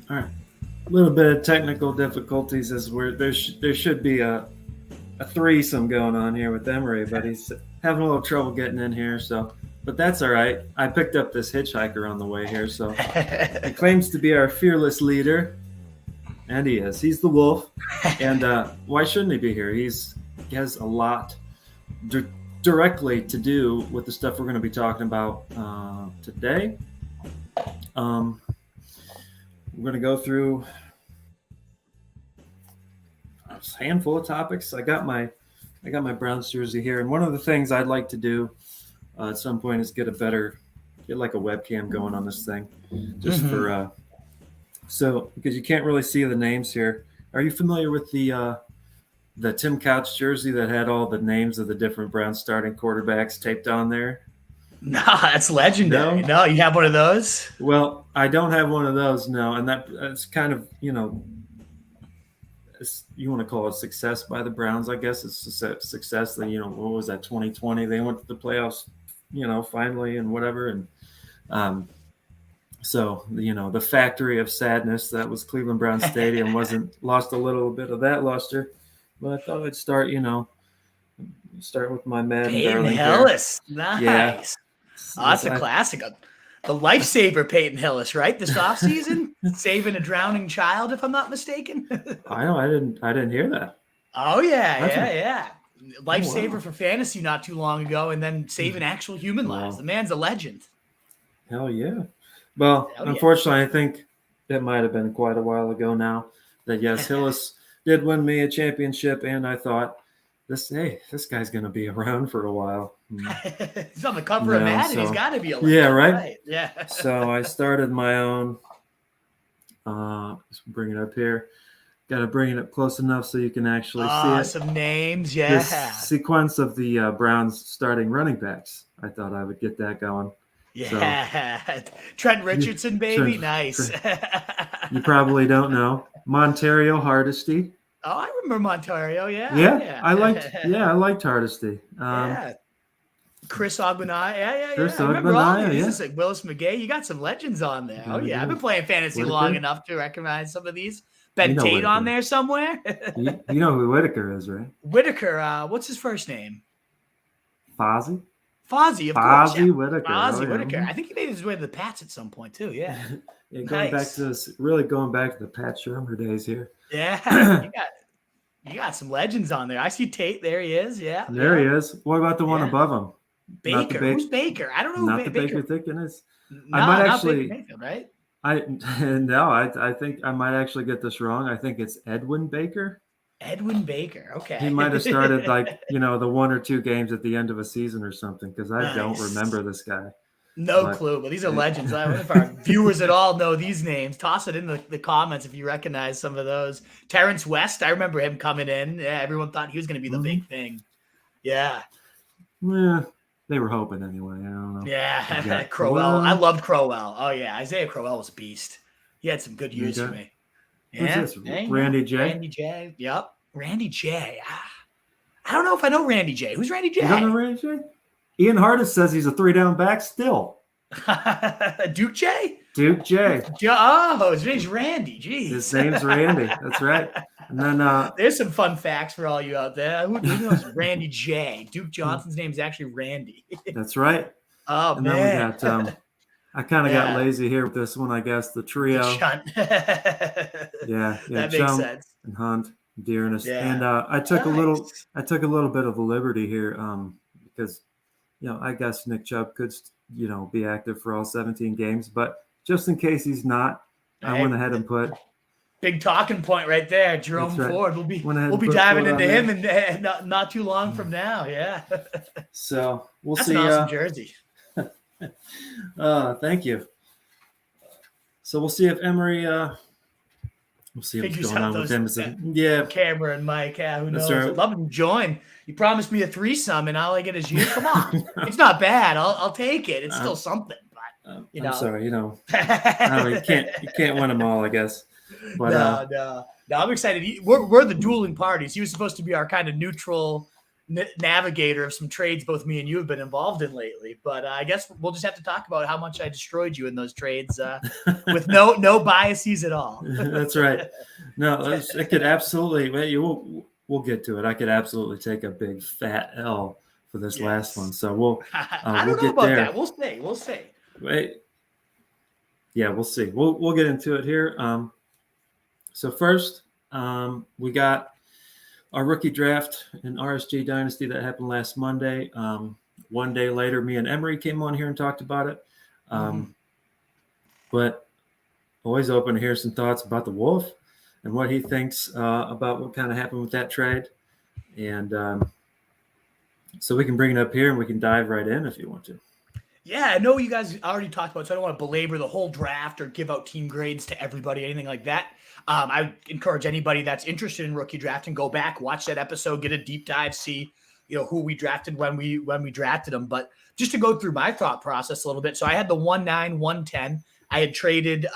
All right. A little bit of technical difficulties as there should be a threesome going on here with Emery, but he's having a little trouble getting in here. So, but that's all right. I picked up this hitchhiker on the way here, so he claims to be our fearless leader, and he is. He's the wolf, and why shouldn't he be here? He has a lot directly to do with the stuff we're going to be talking about today. We're going to go through a handful of topics. I got my Browns jersey here, and one of the things I'd like to do at some point is get like a webcam going on this thing, just for so because you can't really see the names here. Are you familiar with the Tim Couch jersey that had all the names of the different Browns starting quarterbacks taped on there? No, that's legendary. No, you have one of those? Well, I don't have one of those, no. And that's kind of, you want to call it success by the Browns, I guess. It's a success that, what was that, 2020? They went to the playoffs, finally and whatever. And so, the factory of sadness that was Cleveland Browns Stadium lost a little bit of that luster. But I thought I'd start with my man. Peyton Hillis. Nice. Yeah. Oh, that's a classic. The lifesaver Peyton Hillis, right? This offseason? Saving a drowning child, if I'm not mistaken. I know. I didn't hear that. Oh, yeah. Lifesaver for fantasy not too long ago, and then saving actual human lives. The man's a legend. Hell yeah. Well, unfortunately, I think it might have been quite a while ago now that, yes, Hillis did win me a championship, and I thought, this guy's going to be around for a while. He's on the cover of Madden. So, he's got to be a legend. Yeah, right? Yeah. So I started my own. Let's bring it up here. Got to bring it up close enough so you can actually see it. Some names, yeah. This sequence of the Browns starting running backs. I thought I would get that going. Yeah. So, Trent Richardson, baby. Nice. You probably don't know. Montario Hardesty. Oh, I remember Montario. Yeah. I liked Hardesty. Chris Ogbonnaya. Yeah. Chris I remember Ogbonnaya, This is like Willis McGay. You got some legends on there. Oh, yeah. I've been playing fantasy long enough to recognize some of these. Ben Tate Whitaker on there somewhere. you know who Whitaker is, right? Whitaker. What's his first name? Fozzie, of course. Yeah. Whitaker. Fozzie Whitaker. I think he made his way to the Pats at some point, too. Yeah. Going back to the Pat Shermer days here. Yeah. You got some legends on there. I see Tate. There he is. Yeah. There he is. What about the one above him? Baker. Who's Baker? I don't know who Baker thinking is. No, I might actually. Baker Mayfield, right? I think I might actually get this wrong. I think it's Edwin Baker. Edwin Baker. Okay. He might have started the one or two games at the end of a season or something because I don't remember this guy. No clue, but these are legends. I wonder if our viewers at all know these names. Toss it in the comments if you recognize some of those. Terrence West, I remember him coming in. Yeah, everyone thought he was going to be the big thing. Yeah. Yeah, they were hoping anyway. I don't know. Yeah, Crowell. I loved Crowell. Oh, yeah, Isaiah Crowell was a beast. He had some good years for me. Yeah. Who's this? Randy J? Randy J. Yep. Randy J. I don't know if I know Randy J. Who's Randy J? You don't know Randy J? Ian Hardis says he's a 3-down back still. Duke J? Duke J. Oh, his name's Randy. Jeez. His name's Randy. That's right. And then there's some fun facts for all you out there. Who knows Randy J? Duke Johnson's name is actually Randy. That's right. Oh, and man. And then we got I kind of got lazy here with this one, I guess. The trio. Yeah. That makes sense. And Hunt, Dearness. Yeah. And I took a little bit of a liberty here because I guess Nick Chubb could, be active for all 17 games. But just in case he's not, I went ahead and put big talking point right there, Jerome Ford. We'll be diving into him and not too long from now. Yeah. So we'll That's see. An awesome jersey. Thank you. So we'll see if Emery. We'll see what's going on with him. Yeah, Camera and Mike. Yeah, who knows? I'd love him to join. You promised me a threesome, and all I get is you. Come on, it's not bad. I'll take it. It's still something. But I'm sorry, you can't win them all, I guess. But no, I'm excited. We're the dueling parties. He was supposed to be our kind of neutral, navigator of some trades both me and you have been involved in lately. But I guess we'll just have to talk about how much I destroyed you in those trades with no biases at all. That's right. No, it could absolutely. We'll get to it. I could absolutely take a big fat L for this last one. So we'll get about there. That. We'll see. Wait. Yeah, we'll see. We'll get into it here. So first, we got our rookie draft in RSJ Dynasty that happened last Monday. One day later, me and Emery came on here and talked about it. But always open to hear some thoughts about the Wolf and what he thinks about what kind of happened with that trade. And so we can bring it up here and we can dive right in if you want to. Yeah, I know you guys already talked about it, so I don't want to belabor the whole draft or give out team grades to everybody, anything like that. I encourage anybody that's interested in rookie drafting, go back, watch that episode, get a deep dive, see who we drafted when we drafted them. But just to go through my thought process a little bit, so I had the 1-9, 110. I had traded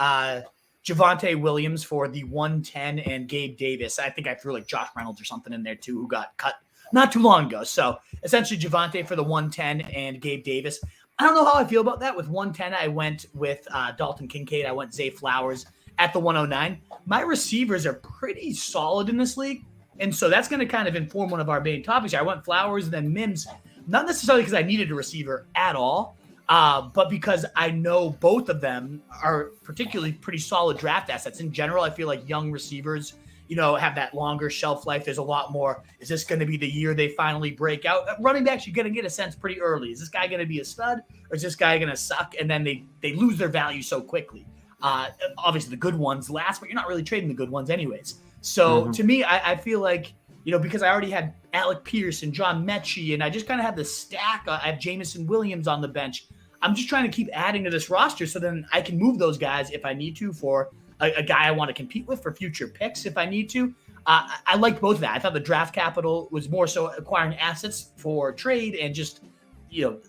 Javonte Williams for the 110 and Gabe Davis. I think I threw like Josh Reynolds or something in there too, who got cut not too long ago. So essentially Javonte for the 110 and Gabe Davis. I don't know how I feel about that. With 110, I went with Dalton Kincaid. I went Zay Flowers at the 109. My receivers are pretty solid in this league. And so that's going to kind of inform one of our main topics. I went Flowers and then Mims, not necessarily because I needed a receiver at all, but because I know both of them are particularly pretty solid draft assets. In general, I feel like young receivers, have that longer shelf life. There's a lot more. Is this going to be the year they finally break out? Running backs, you're going to get a sense pretty early. Is this guy going to be a stud or is this guy going to suck? And then they lose their value so quickly. Obviously, the good ones last, but you're not really trading the good ones anyways. So to me, I feel like, because I already had Alec Pierce and John Mechie, and I just kind of had the stack. I have Jamison Williams on the bench. I'm just trying to keep adding to this roster so then I can move those guys if I need to for a guy I want to compete with for future picks if I need to. I liked both of that. I thought the draft capital was more so acquiring assets for trade and just,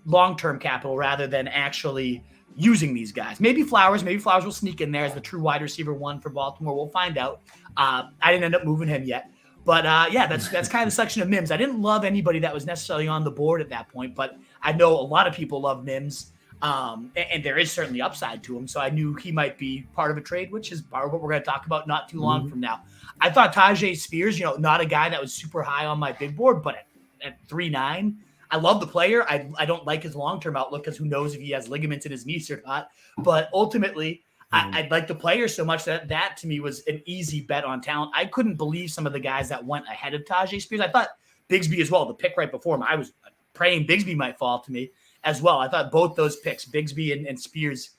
long-term capital rather than actually using these guys. Maybe Flowers will sneak in there as the true wide receiver one for Baltimore. We'll find out. I didn't end up moving him yet. But that's kind of the section of Mims. I didn't love anybody that was necessarily on the board at that point, but I know a lot of people love Mims. And there is certainly upside to him. So I knew he might be part of a trade, which is part of what we're going to talk about not too long from now. I thought Tajay Spears, not a guy that was super high on my big board, but at 3.9, I love the player. I don't like his long-term outlook because who knows if he has ligaments in his knees or not. But ultimately, I like the player so much that to me was an easy bet on talent. I couldn't believe some of the guys that went ahead of Tajay Spears. I thought Bigsby as well, the pick right before him. I was praying Bigsby might fall to me as well. I thought both those picks, Bigsby and Spears,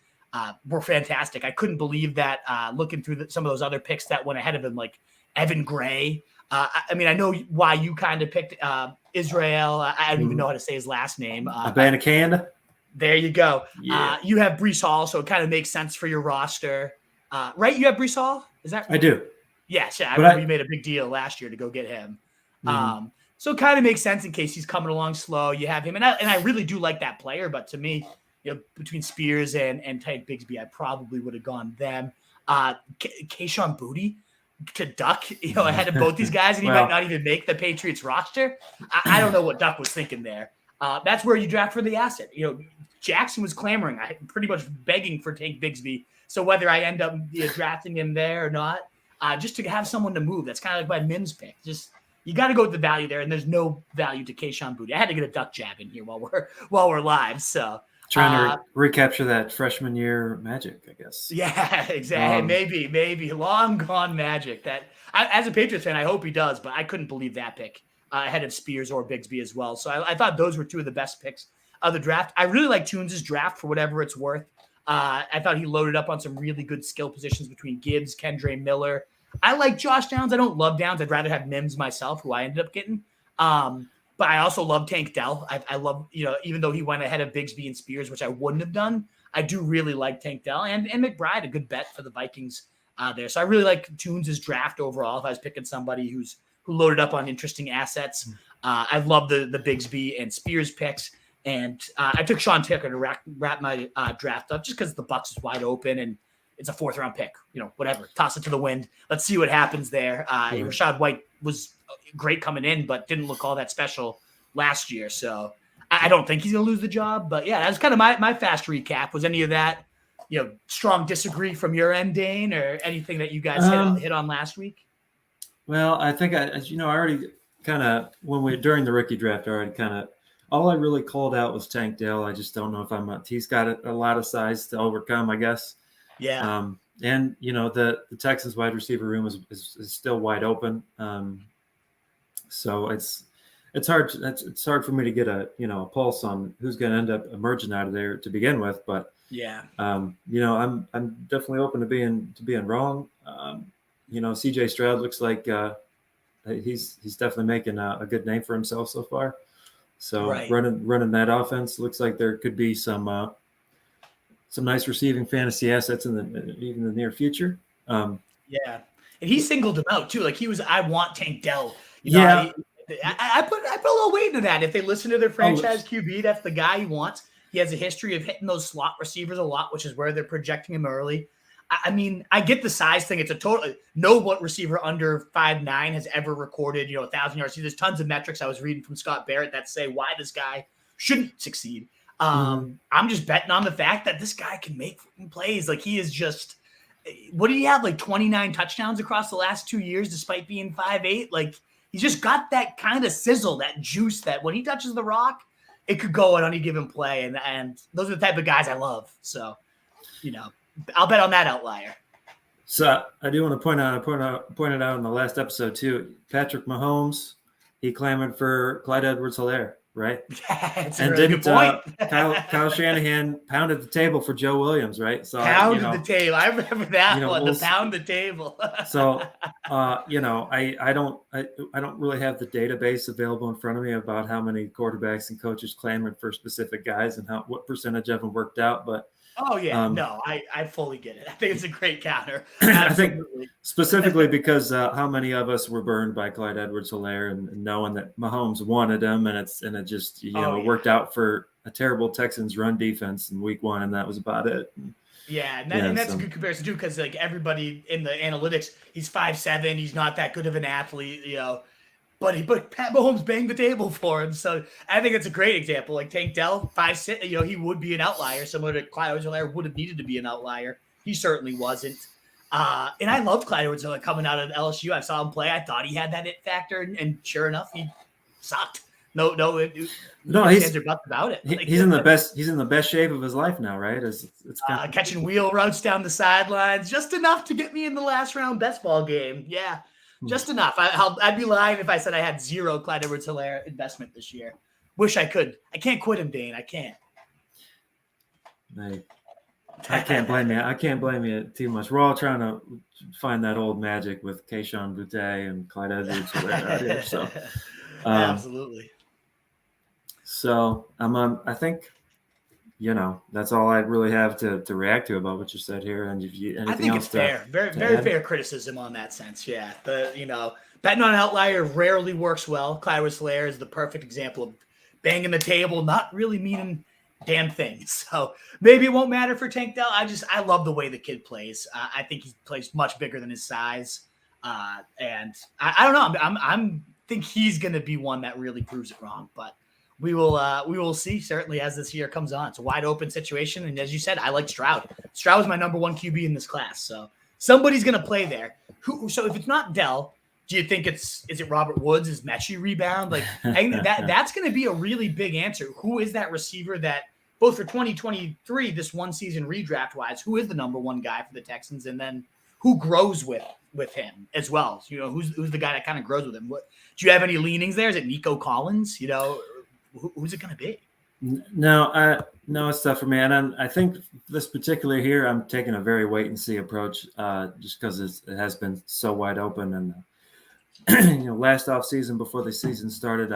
were fantastic. I couldn't believe that looking through some of those other picks that went ahead of him, like Evan Gray. I know why you kind of picked Israel. I don't even know how to say his last name. Abanikanda. There you go. Yeah. You have Breece Hall, so it kind of makes sense for your roster. Right? You have Breece Hall? Is that right? I do. Yes. Yeah, I remember you made a big deal last year to go get him. So it kind of makes sense in case he's coming along slow. You have him. And I really do like that player. But to me, between Spears and Tank Bigsby, I probably would have gone them. Kayshon Boutte to Duck, ahead of both these guys, and he might not even make the Patriots roster. I don't know what Duck was thinking there. That's where you draft for the asset. Jackson was clamoring, pretty much begging for Tank Bigsby. So whether I end up drafting him there or not, just to have someone to move, that's kind of like my Mims pick. Just you got to go with the value there, and there's no value to Kayshon Boutte. I had to get a Duck jab in here while we're live. So trying to recapture that freshman year magic, I guess. Yeah, exactly. Maybe long gone magic. That as a Patriots fan, I hope he does, but I couldn't believe that pick ahead of Spears or Bigsby as well. So I thought those were two of the best picks of the draft. I really like Tunes' draft for whatever it's worth. I thought he loaded up on some really good skill positions between Gibbs, Kendre Miller. I like Josh Downs. I don't love Downs. I'd rather have Mims myself, who I ended up getting. But I also love Tank Dell. I love, even though he went ahead of Bigsby and Spears, which I wouldn't have done, I do really like Tank Dell and McBride, a good bet for the Vikings there. So I really like Tunes' draft overall. If I was picking somebody who loaded up on interesting assets, I love the Bigsby and Spears picks. And I took Sean Tucker to wrap my draft up just because the Bucs is wide open and it's a 4th round pick, whatever, toss it to the wind. Let's see what happens there. Rashad White was great coming in, but didn't look all that special last year. So I don't think he's going to lose the job. But yeah, that's kind of my fast recap. Was any of that, strong disagree from your end, Dane, or anything that you guys hit on last week? Well, I think I already kind of during the rookie draft, I already all I really called out was Tank Dell. I just don't know if he's got a lot of size to overcome, I guess. Yeah. And the Texans wide receiver room is still wide open. So it's hard for me to get a pulse on who's going to end up emerging out of there to begin with. But yeah, I'm definitely open to being wrong. CJ Stroud looks like he's definitely making a good name for himself so far. So running that offense looks like there could be some nice receiving fantasy assets even in the near future. And he singled him out too. Like I want Tank Dell. I put a little weight into that. If they listen to their franchise QB, that's the guy he wants. He has a history of hitting those slot receivers a lot, which is where they're projecting him early. I mean, I get the size thing. It's a total what receiver under 5'9" has ever recorded, 1,000 yards. There's tons of metrics I was reading from Scott Barrett that say why this guy shouldn't succeed. I'm just betting on the fact that this guy can make plays. Like he is just, what do you have? Like 29 touchdowns across the last 2 years, despite being 5'8". Like he's just got that kind of sizzle, that juice that when he touches the rock, it could go on any given play. And those are the type of guys I love. So, I'll bet on that outlier. So I do want to point it out in the last episode too. Patrick Mahomes, he clamored for Clyde Edwards-Helaire, right? That's and a really didn't good point. Kyle Shanahan pounded the table for Joe Williams, right? So pounded the table. I remember that one. We'll pound the table. So I don't really have the database available in front of me about how many quarterbacks and coaches clamored for specific guys and what percentage of them worked out, but. Oh, yeah. I fully get it. I think it's a great counter. I think specifically because how many of us were burned by Clyde Edwards-Helaire and knowing that Mahomes wanted him and it just, worked out for a terrible Texans run defense in week 1. And that was about it. And that's a good comparison too, because like everybody in the analytics, he's 5'7", he's not that good of an athlete, But Pat Mahomes banged the table for him. So I think it's a great example. Like Tank Dell, 5'6", he would be an outlier. Similar to Clyde Edwards-Helaire would have needed to be an outlier. He certainly wasn't. And I loved Clyde Edwards-Helaire coming out of LSU. I saw him play. I thought he had that it factor. And sure enough, he sucked. No, he's about it. He's in the best shape of his life now, right? It's catching wheel routes down the sidelines, just enough to get me in the last round best ball game. Yeah. Just enough. I'd be lying if I said I had zero Clyde Edwards-Helaire investment this year. Wish I could. I can't quit him, Dane. I can't. I can't blame you. I can't blame you too much. We're all trying to find that old magic with Kayshon Boutte and Clyde Edwards-Helaire out here. So, absolutely. So I think. That's all I really have to react to about what you said here. And if you anything I think else it's fair, very fair criticism on that sense. Yeah, betting on an outlier rarely works well. Clyde Edwards-Helaire is the perfect example of banging the table, not really meaning damn thing. So maybe it won't matter for Tank Dell. I love the way the kid plays. I think he plays much bigger than his size, and I don't know. I think he's going to be one that really proves it wrong, but. We will see certainly as this year comes on. It's a wide open situation. And as you said, I like Stroud. Stroud was my number 1 QB in this class. So somebody's going to play there. So if it's not Dell, do you think is it Robert Woods? Is Mechie rebound? Like I think that's going to be a really big answer. Who is that receiver that both for 2023, this one season redraft wise, who is the number 1 guy for the Texans? And then who grows with him as well? Who's the guy that kind of grows with him? Do you have any leanings there? Is it Nico Collins? Who's it going to be? No, it's tough for me. And I think this particular here, I'm taking a very wait and see approach just because it has been so wide open. And, last off season before the season started,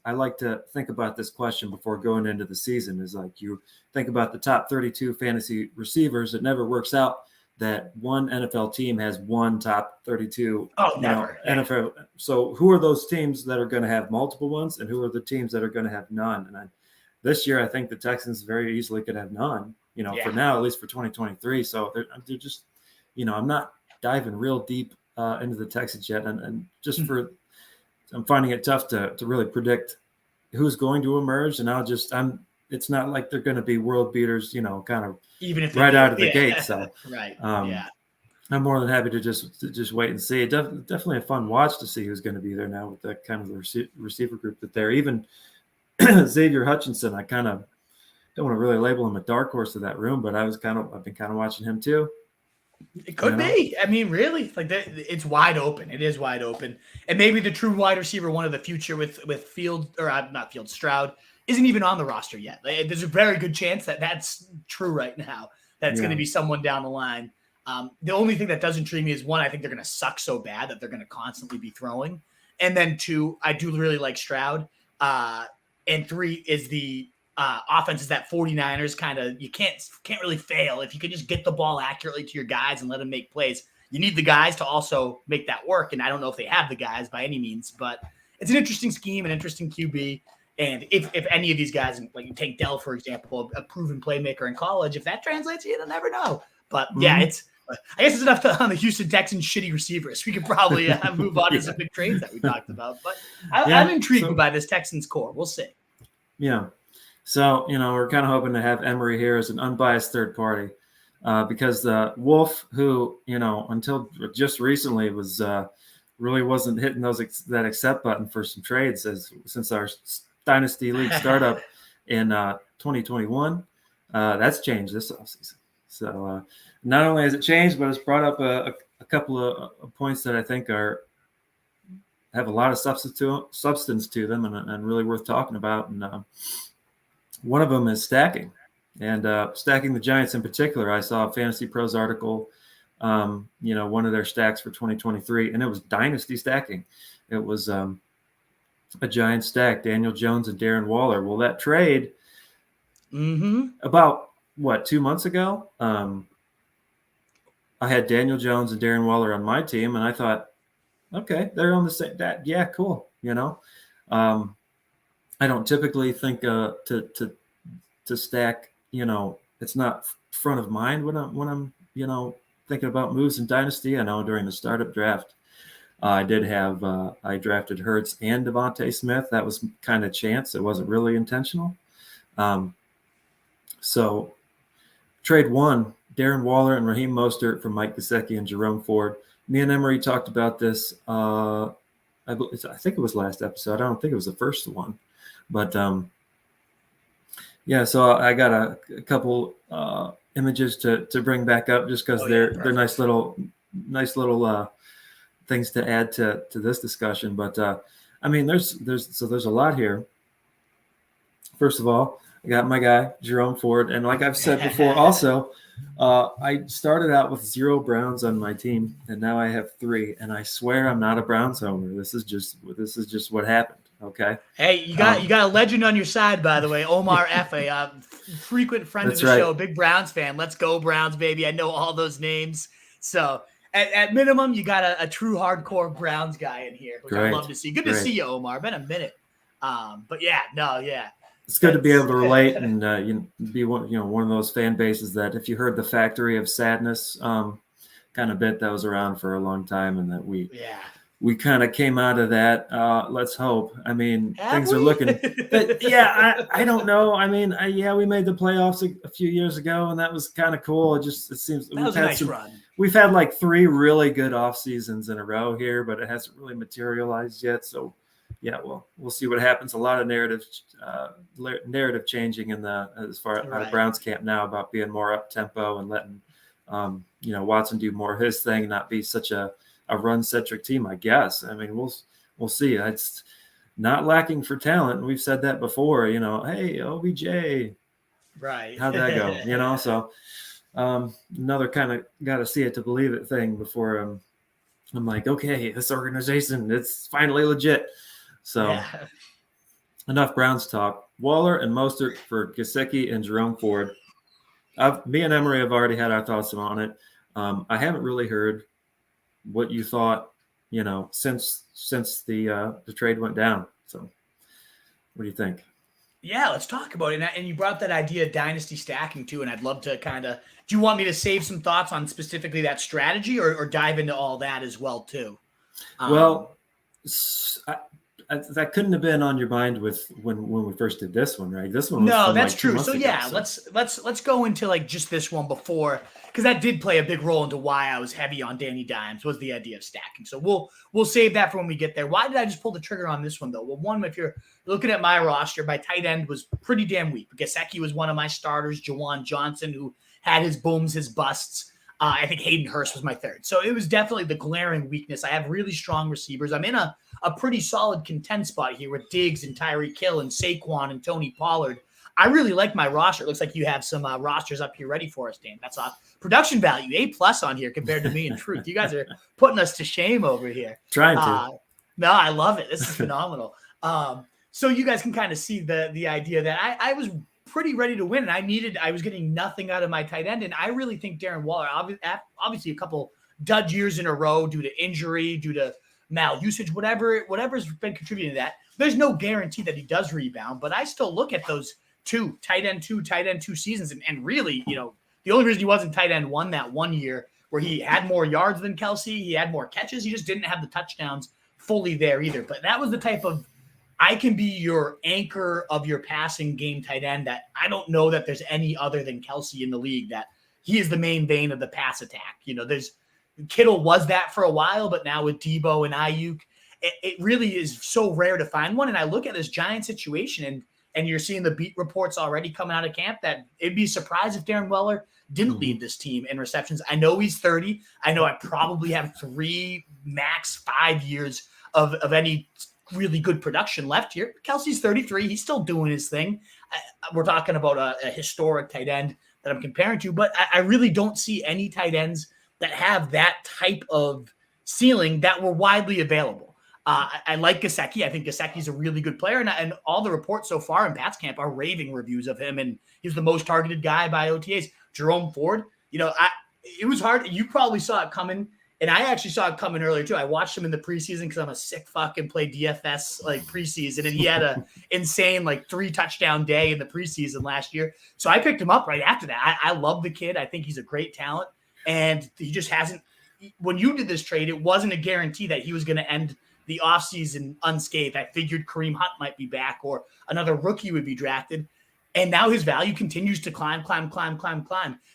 I like to think about this question before going into the season is like you think about the top 32 fantasy receivers. It never works out that one NFL team has one top 32 never. NFL. So who are those teams that are going to have multiple ones and who are the teams that are going to have none? And this year, I think the Texans very easily could have none, for now, at least for 2023. So they're just, I'm not diving real deep into the Texans yet. And just I'm finding it tough to really predict who's going to emerge, and it's not like they're going to be world beaters, kind of even if right out of the gate. So right, I'm more than happy to just wait and see. Definitely a fun watch to see who's going to be there now with that kind of the receiver group that they're. Even Xavier Hutchinson, I kind of don't want to really label him a dark horse of that room, but I've been kind of watching him too. It could be. I mean, really, like it's wide open. It is wide open, and maybe the true wide receiver one of the future with Stroud isn't even on the roster yet. There's a very good chance that that's true right now. That's going to be someone down the line. The only thing that does intrigue me is, one, I think they're going to suck so bad that they're going to constantly be throwing, and then two, I do really like Stroud, and three is the offense is that 49ers kind of, you can't really fail if you can just get the ball accurately to your guys and let them make plays. You need the guys to also make that work, and I don't know if they have the guys by any means, but it's an interesting scheme, an interesting QB. And if any of these guys, like you take Dell, for example, a proven playmaker in college, if that translates, you'll never know. But yeah, I guess it's enough on the Houston Texans shitty receivers. We could probably move on to some big trades that we talked about. But I'm intrigued by this Texans core. We'll see. Yeah. So, we're kind of hoping to have Emory here as an unbiased third party because the Wolf, who, until just recently was really wasn't hitting that accept button for some trades since our Dynasty League startup in 2021. That's changed this offseason. So not only has it changed, but it's brought up a couple of points that I think have a lot of substance to them and really worth talking about. And one of them is stacking, and stacking the Giants in particular. I saw a Fantasy Pros article, one of their stacks for 2023, and it was Dynasty stacking. It was a Giant stack, Daniel Jones and Darren Waller. Well, that trade about 2 months ago, I had Daniel Jones and Darren Waller on my team, and I thought, okay, they're on the same. Yeah, cool. I don't typically think to stack. It's not front of mind when I'm thinking about moves in Dynasty. I know during the startup draft, I drafted Hurts and Devontae Smith. That was kind of chance. It wasn't really intentional. So trade one, Darren Waller and Raheem Mostert for Mike Gesicki and Jerome Ford. Me and Emory talked about this. I think it was last episode. I don't think it was the first one, but so I got a couple images to bring back up just because they're nice little things to add to this discussion. But there's a lot here. First of all, I got my guy Jerome Ford, and like I've said before, also I started out with 0 Browns on my team, and now I have 3. And I swear I'm not a Browns homer. This is just what happened. Okay. Hey, you got a legend on your side, by the way. Omar F, a frequent friend of the show, big Browns fan. Let's go Browns, baby! I know all those names. So at minimum, you got a true hardcore Browns guy in here, which I'd love to see. Good to see you, Omar. Been a minute. But it's good to be able to relate and be one of those fan bases that if you heard the Factory of Sadness kind of bit that was around for a long time, and that we kind of came out of that. Let's hope. Things are looking. I don't know. We made the playoffs a few years ago, and that was kind of cool. It seems that was a nice run. We've had like 3 really good off seasons in a row here, but it hasn't really materialized yet. So, we'll see what happens. A lot of narrative changing as far as the Browns camp now about being more up tempo and letting Watson do more of his thing, not be such a run-centric team, I guess. We'll see. It's not lacking for talent. We've said that before, hey, OBJ. Right. How'd that go? So another kind of got to see it to believe it thing before I'm like, okay, this organization, it's finally legit. So enough Browns talk. Waller and Mostert for Gesicki and Jerome Ford. Me and Emory have already had our thoughts on it. I haven't really heard what you thought, since the trade went down. So what do you think? Yeah, let's talk about it. And you brought up that idea of dynasty stacking too, and I'd love to do you want me to save some thoughts on specifically that strategy or dive into all that as well too? that couldn't have been on your mind with when we first did this one, right? This one was No, from that's like 2 true. months So ago, yeah, so. let's go into like just this one before, because that did play a big role into why I was heavy on Danny Dimes, was the idea of stacking. So we'll save that for when we get there. Why did I just pull the trigger on this one though? Well, one, if you're looking at my roster, my tight end was pretty damn weak. Gesicki was one of my starters. Jawan Johnson, who had his booms, his busts. I think Hayden Hurst was my third. So it was definitely the glaring weakness. I have really strong receivers. I'm in a pretty solid content spot here with Diggs and Tyreek Hill and Saquon and Tony Pollard. I really like my roster. It looks like you have some rosters up here ready for us, Dan. That's production value, A+ on here compared to me. In truth, you guys are putting us to shame over here. Trying to. No, I love it. This is phenomenal. So you guys can kind of see the idea that I was pretty ready to win, and I was getting nothing out of my tight end, and I really think Darren Waller, obviously a couple dud years in a row due to injury, due to malusage, whatever's been contributing to that. There's no guarantee that he does rebound, but I still look at those tight end two seasons, and really, the only reason he wasn't tight end one that 1 year where he had more yards than Kelsey, he had more catches, he just didn't have the touchdowns fully there either. But that was the type of, I can be your anchor of your passing game tight end that I don't know that there's any other than Kelsey in the league, that he is the main vein of the pass attack. There's Kittle was that for a while, but now with Debo and Ayuk, it really is so rare to find one. And I look at this Giant situation, and you're seeing the beat reports already coming out of camp that it'd be surprised if Darren Waller didn't lead this team in receptions. I know he's 30. I know I probably have 3, max 5 years of any really good production left here. Kelsey's 33. He's still doing his thing. We're talking about a historic tight end that I'm comparing to, but I really don't see any tight ends that have that type of ceiling that were widely available. I like Gesicki. I think Gesicki's a really good player, and all the reports so far in Pat's camp are raving reviews of him, and he's the most targeted guy by OTAs. Jerome Ford, it was hard. You probably saw it coming, and I actually saw it coming earlier too. I watched him in the preseason because I'm a sick fucking play DFS like preseason, and he had a insane 3 touchdown day in the preseason last year. So I picked him up right after that. I love the kid. I think he's a great talent, and he just hasn't. When you did this trade, it wasn't a guarantee that he was going to end the offseason unscathed. I figured Kareem Hunt might be back or another rookie would be drafted. And now his value continues to climb.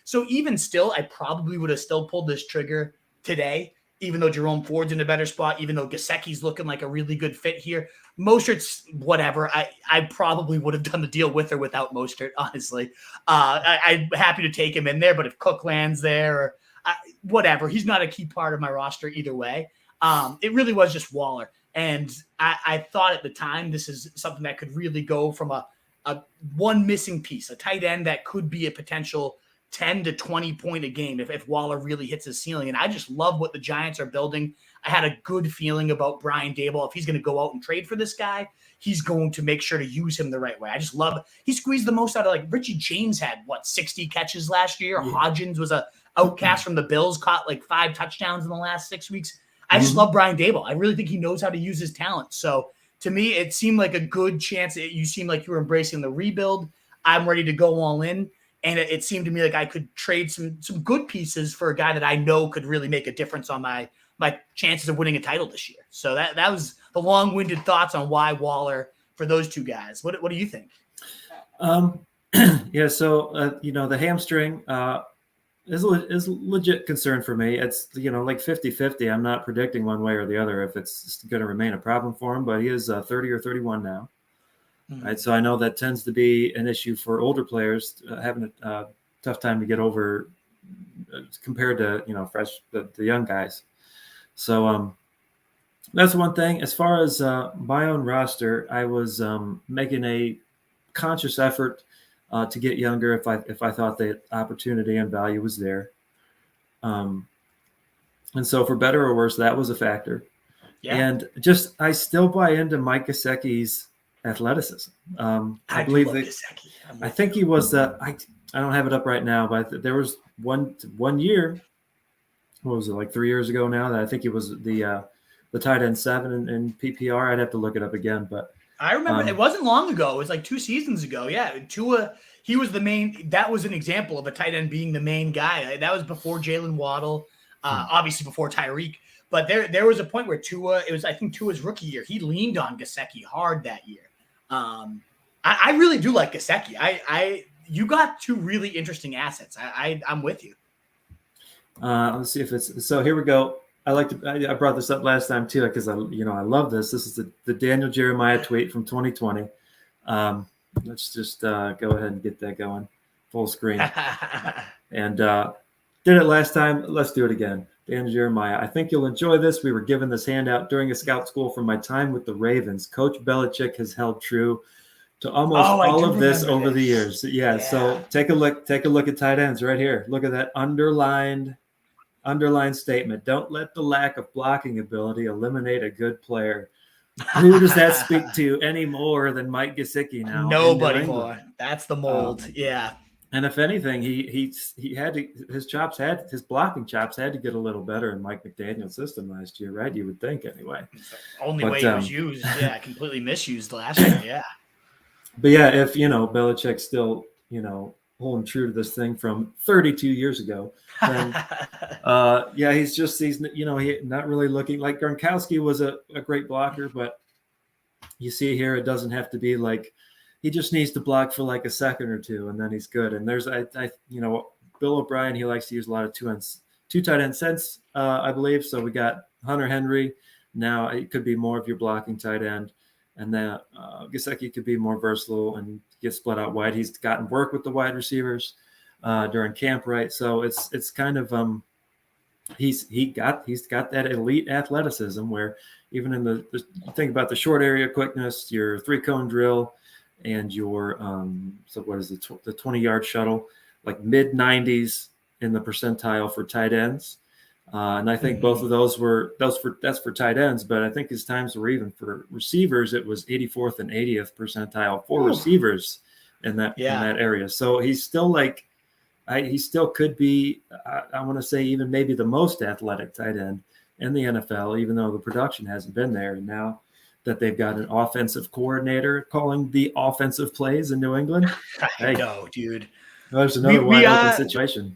So even still, I probably would have still pulled this trigger today, even though Jerome Ford's in a better spot, even though Gesicki's looking like a really good fit here. Mostert's whatever. I probably would have done the deal with or without Mostert, honestly. I'm happy to take him in there, but if Cook lands there or whatever, he's not a key part of my roster either way. It really was just Waller. And I thought at the time this is something that could really go from a one missing piece, a tight end that could be a potential 10 to 20 point a game if Waller really hits his ceiling. And I just love what the Giants are building. I had a good feeling about Brian Daboll. If he's going to go out and trade for this guy, he's going to make sure to use him the right way. I just love he squeezed the most out of Richie James had 60 catches last year. Yeah. Hodgins was a outcast from the Bills, caught 5 touchdowns in the last 6 weeks. I just love Brian Daboll. I really think he knows how to use his talent. So to me, it seemed like a good chance. You seemed like you were embracing the rebuild. I'm ready to go all in. And it seemed to me like I could trade some good pieces for a guy that I know could really make a difference on my chances of winning a title this year. So that was the long-winded thoughts on why Waller for those two guys. What do you think? Yeah, so, the hamstring is a legit concern for me. It's, 50-50. I'm not predicting one way or the other if it's going to remain a problem for him, but he is 30 or 31 now. Right, so I know that tends to be an issue for older players having a tough time to get over compared to the young guys. So that's one thing. As far as my own roster, I was making a conscious effort to get younger if I thought the opportunity and value was there. And so for better or worse, that was a factor. Yeah. And I still buy into Mike Gesicki's athleticism. I believe that I think he was I don't have it up right now, but there was one year, what was it, 3 years ago now, that I think he was the tight end 7 in PPR. I'd have to look it up again, but I remember it wasn't long ago. It was 2 seasons ago. Yeah, Tua, he was the main. That was an example of a tight end being the main guy. That was before Jalen Waddle, obviously before Tyreek. But there was a point where I think Tua's rookie year, he leaned on Gesicki hard that year. I really do like Gesicki. You got two really interesting assets. I'm with you. Let's see if it's so. Here we go. I brought this up last time too because I love this. This is the Daniel Jeremiah tweet from 2020. Let's just go ahead and get that going, full screen. And did it last time. Let's do it again. Daniel Jeremiah. I think you'll enjoy this. We were given this handout during a scout school from my time with the Ravens. Coach Belichick has held true to almost all of this over the years. Yeah. So take a look at tight ends right here. Look at that underlined statement. Don't let the lack of blocking ability eliminate a good player. Who does that speak to any more than Mike Gesicki now? Nobody more. That's the mold. Yeah. And if anything, he had to, his blocking chops had to get a little better in Mike McDaniel's system last year, right? You would think anyway. Only way he was used, completely misused last year, yeah. But yeah, if Belichick's still, holding true to this thing from 32 years ago, then he's not really looking like Gronkowski was a great blocker, but you see here it doesn't have to be like he just needs to block for like a second or two and then he's good. And there's Bill O'Brien, he likes to use a lot of two tight end sets, I believe. So we got Hunter Henry. Now it could be more of your blocking tight end. And then Gesicki could be more versatile and get split out wide. He's gotten work with the wide receivers during camp, right? So it's kind of he's got that elite athleticism where even in the think about the short area quickness, your 3-cone drill, and your so what is the 20-yard shuttle, like mid 90s in the percentile for tight ends. And I think both of those that's for tight ends, but I think his times were even for receivers. It was 84th and 80th percentile for receivers in that area. So he's still he still could be, I want to say even maybe the most athletic tight end in the NFL, even though the production hasn't been there. And now that they've got an offensive coordinator calling the offensive plays in New England. I know, dude. There's another wide open situation.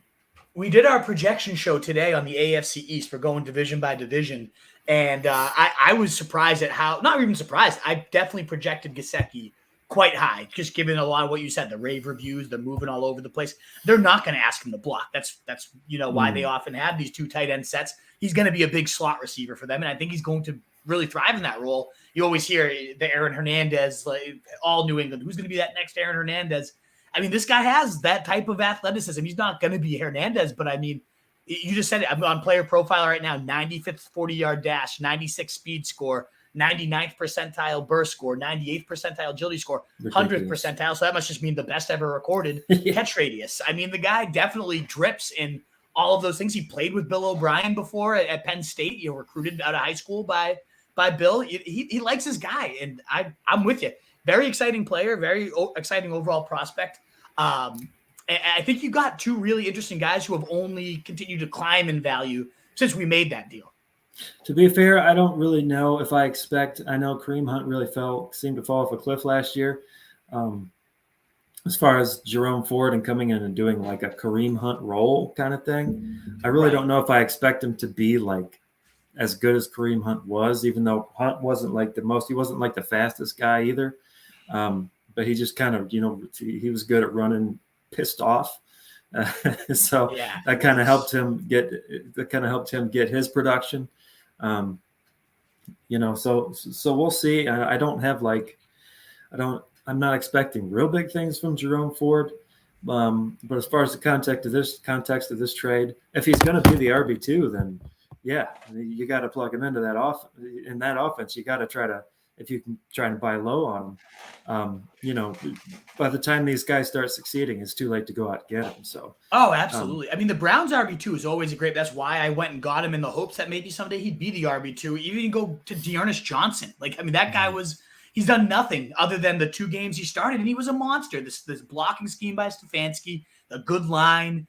We did our projection show today on the AFC East. We're going division by division. And I was surprised at not even surprised. I definitely projected Gesicki quite high, just given a lot of what you said, the rave reviews, they're moving all over the place. They're not going to ask him to block. That's why they often have these two tight end sets. He's going to be a big slot receiver for them. And I think he's going to really thrive in that role. You always hear the Aaron Hernandez, like all New England. Who's going to be that next Aaron Hernandez? I mean, this guy has that type of athleticism. He's not going to be Hernandez, but I mean, you just said it. I'm on Player Profile right now, 95th 40-yard dash, 96 speed score, 99th percentile burst score, 98th percentile agility score, 100th percentile. So that must just mean the best ever recorded catch radius. I mean, the guy definitely drips in all of those things. He played with Bill O'Brien before at Penn State. Recruited out of high school by Bill. He likes his guy, and I'm with you. Very exciting player, very exciting overall prospect. I think you got two really interesting guys who have only continued to climb in value since we made that deal. To be fair, I don't really know if I expect. I know Kareem Hunt really seemed to fall off a cliff last year. As far as Jerome Ford and coming in and doing like a Kareem Hunt role kind of thing, I really don't know if I expect him to be like as good as Kareem Hunt was, even though Hunt wasn't like he wasn't like the fastest guy either. But he just kind of, he was good at running pissed off. So that kind of helped him get his production. So we'll see. I'm not expecting real big things from Jerome Ford. But as far as the context of this trade, if he's going to be the RB2, then you got to plug him into that offense. You got to try to, if you can try and buy low on them, by the time these guys start succeeding, it's too late to go out and get them. So, absolutely. I mean, the Browns RB2 is always that's why I went and got him in the hopes that maybe someday he'd be the RB2. Even go to Dearness Johnson. That guy he's done nothing other than the 2 games he started, and he was a monster. This blocking scheme by Stefanski, a good line.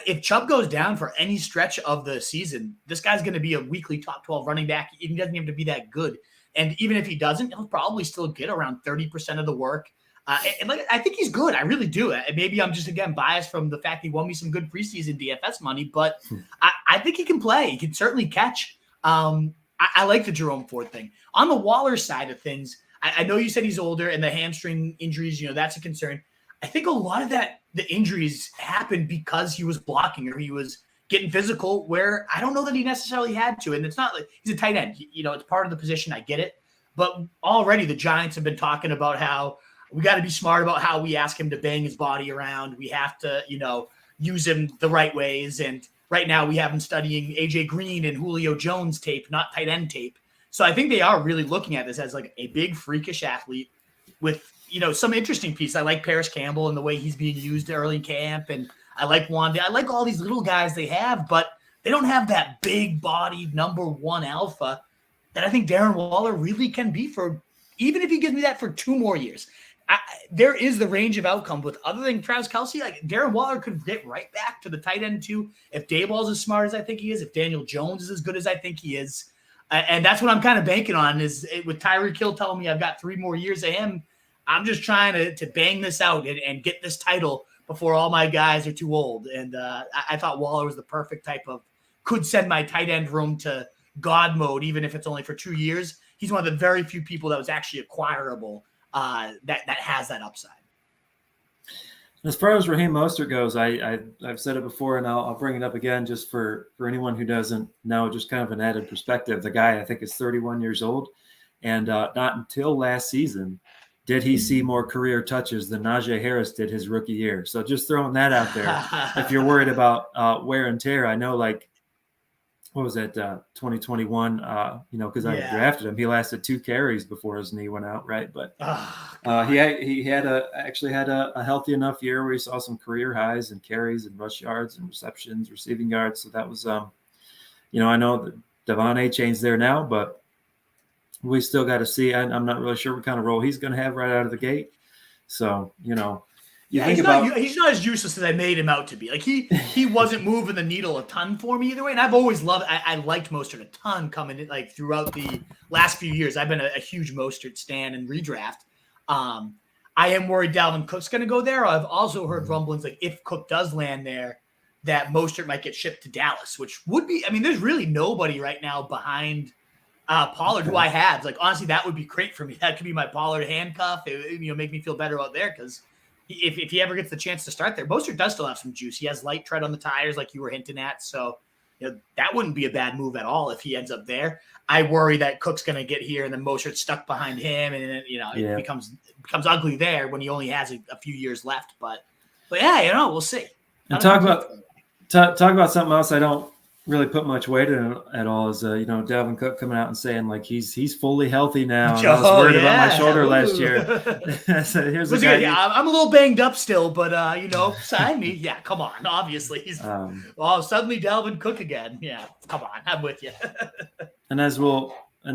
If Chubb goes down for any stretch of the season, this guy's going to be a weekly top 12 running back. He doesn't even have to be that good. And even if he doesn't, he'll probably still get around 30% of the work. I think he's good. I really do. Maybe I'm just, again, biased from the fact he won me some good preseason DFS money, but I think he can play. He can certainly catch. I like the Jerome Ford thing. On the Waller side of things, I know you said he's older and the hamstring injuries, that's a concern. I think a lot of the injuries happened because he was blocking or he was getting physical, where I don't know that he necessarily had to. And it's not like he's a tight end. It's part of the position. I get it. But already the Giants have been talking about how we got to be smart about how we ask him to bang his body around. We have to, use him the right ways. And right now we have him studying A.J. Green and Julio Jones tape, not tight end tape. So I think they are really looking at this as like a big freakish athlete with, some interesting piece. I like Paris Campbell and the way he's being used early in camp. And I like Wanda. I like all these little guys they have, but they don't have that big bodied number one alpha that I think Darren Waller really can be for, even if he gives me that for 2 more years. There is the range of outcome with, other than Travis Kelce, like Darren Waller could get right back to the tight end too. If Dayball's as smart as I think he is, if Daniel Jones is as good as I think he is. And that's what I'm kind of banking on is with Tyreek Hill telling me I've got 3 more years of him. I'm just trying to bang this out and get this title before all my guys are too old. And I thought Waller was the perfect type of, could send my tight end room to God mode, even if it's only for 2 years. He's one of the very few people that was actually acquirable that has that upside. As far as Raheem Mostert goes, I've said it before, and I'll bring it up again just for anyone who doesn't know, just kind of an added perspective. The guy, I think, is 31 years old, and not until last season did he see more career touches than Najee Harris did his rookie year. So just throwing that out there, if you're worried about wear and tear, I know, like, what was that, 2021, because I drafted him. He lasted 2 carries before his knee went out, right? But he had a healthy enough year where he saw some career highs in carries and rush yards and receptions, receiving yards. So that was, I know that Devon Achane's there now, but we still got to see. I'm not really sure what kind of role he's going to have right out of the gate. So, he's not as useless as I made him out to be. Like he wasn't moving the needle a ton for me either way. And I've always loved, I liked Mostert a ton coming in, like throughout the last few years. I've been a huge Mostert stan and redraft. I am worried Dalvin Cook's going to go there. I've also heard rumblings like if Cook does land there, that Mostert might get shipped to Dallas, which would be, there's really nobody right now behind Pollard who I have. Like, honestly, that would be great for me. That could be my Pollard handcuff. It make me feel better out there because if he ever gets the chance to start there, Mostert does still have some juice. He has light tread on the tires like you were hinting at. So that wouldn't be a bad move at all if he ends up there. I worry that Cook's going to get here and then Mostert's stuck behind him. And then, it becomes ugly there when he only has a few years left. But yeah, we'll see. And talk about something else I don't really put much weight in at all is, Dalvin Cook coming out and saying like he's fully healthy now. And I was worried about my shoulder last year. So here's the guy. I'm a little banged up still, but sign me. Yeah, come on. Obviously, he's suddenly Dalvin Cook again. Yeah, come on, I'm with you. And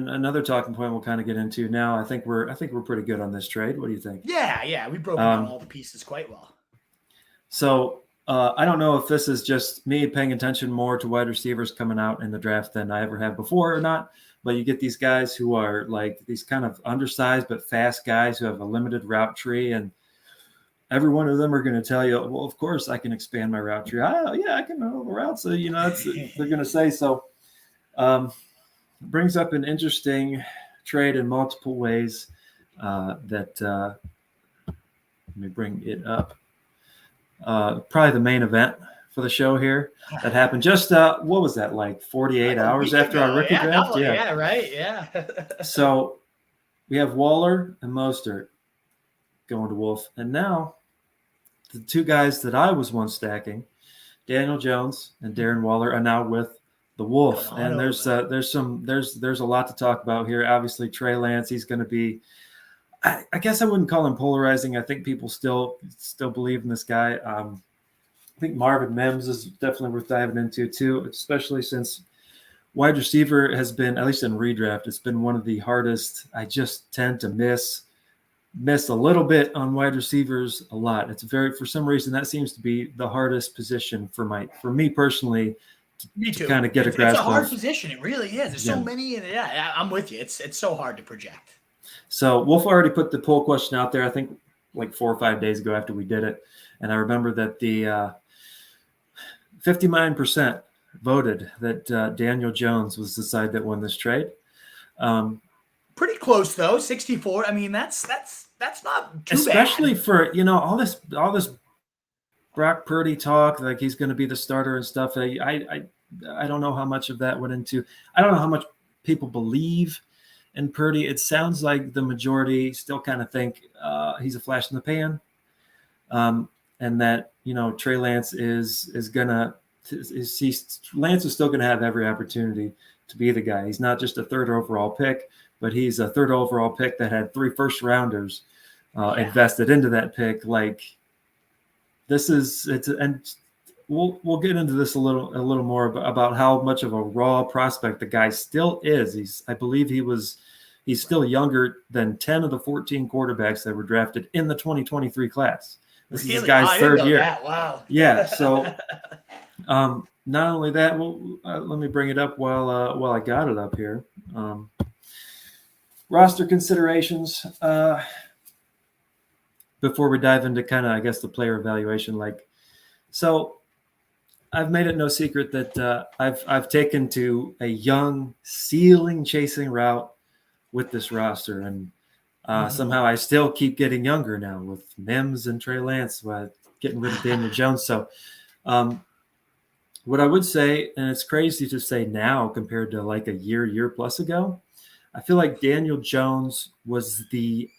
another talking point we'll kind of get into now. I think we're pretty good on this trade. What do you think? Yeah, we broke down all the pieces quite well. So. I don't know if this is just me paying attention more to wide receivers coming out in the draft than I ever have before or not, but you get these guys who are like these kind of undersized but fast guys who have a limited route tree, and every one of them are going to tell you, well, of course I can expand my route tree. I can know the routes. So, that's they're going to say. So brings up an interesting trade in multiple ways that let me bring it up. Probably the main event for the show here that happened just what was that, like 48 hours after our rookie draft? Yeah, right. Yeah. So we have Waller and Mostert going to Wolf, and now the 2 guys that I was once stacking, Daniel Jones and Darren Waller, are now with the Wolf. And there's a lot to talk about here. Obviously, Trey Lance, he's going to be. I guess I wouldn't call him polarizing. I think people still believe in this guy. I think Marvin Mims is definitely worth diving into too, especially since wide receiver has been, at least in redraft, it's been one of the hardest. I just tend to miss a little bit on wide receivers a lot. It's for some reason that seems to be the hardest position for me personally. To kind of get a grasp. It's a hard position. It really is. There's so many. And I'm with you. It's so hard to project. So Wolf already put the poll question out there, I think like 4 or 5 days ago after we did it. And I remember that the 59% voted that Daniel Jones was the side that won this trade. Pretty close though, 64. I mean, that's not too especially bad. for all this Brock Purdy talk, like he's going to be the starter and stuff. I don't know how much of that went into. I don't know how much people believe in Purdy. It sounds like the majority still kind of think he's a flash in the pan, and that Trey Lance is gonna. Lance is still going to have every opportunity to be the guy. He's not just a third overall pick, but he's a third overall pick that had 3 first-rounders invested into that pick. Like and we'll get into this a little more about how much of a raw prospect the guy still is. I believe he's still younger than 10 of the 14 quarterbacks that were drafted in the 2023 class. This is his guy's third year. That. Wow. Yeah. So not only that, let me bring it up while I got it up here. Roster considerations. Before we dive into kind of, I guess, the player evaluation, so I've made it no secret that I've taken to a young ceiling chasing route with this roster, and somehow I still keep getting younger now with Mims and Trey Lance, getting rid of Daniel Jones. So what I would say, and it's crazy to say now compared to like a year plus ago, I feel like Daniel Jones was the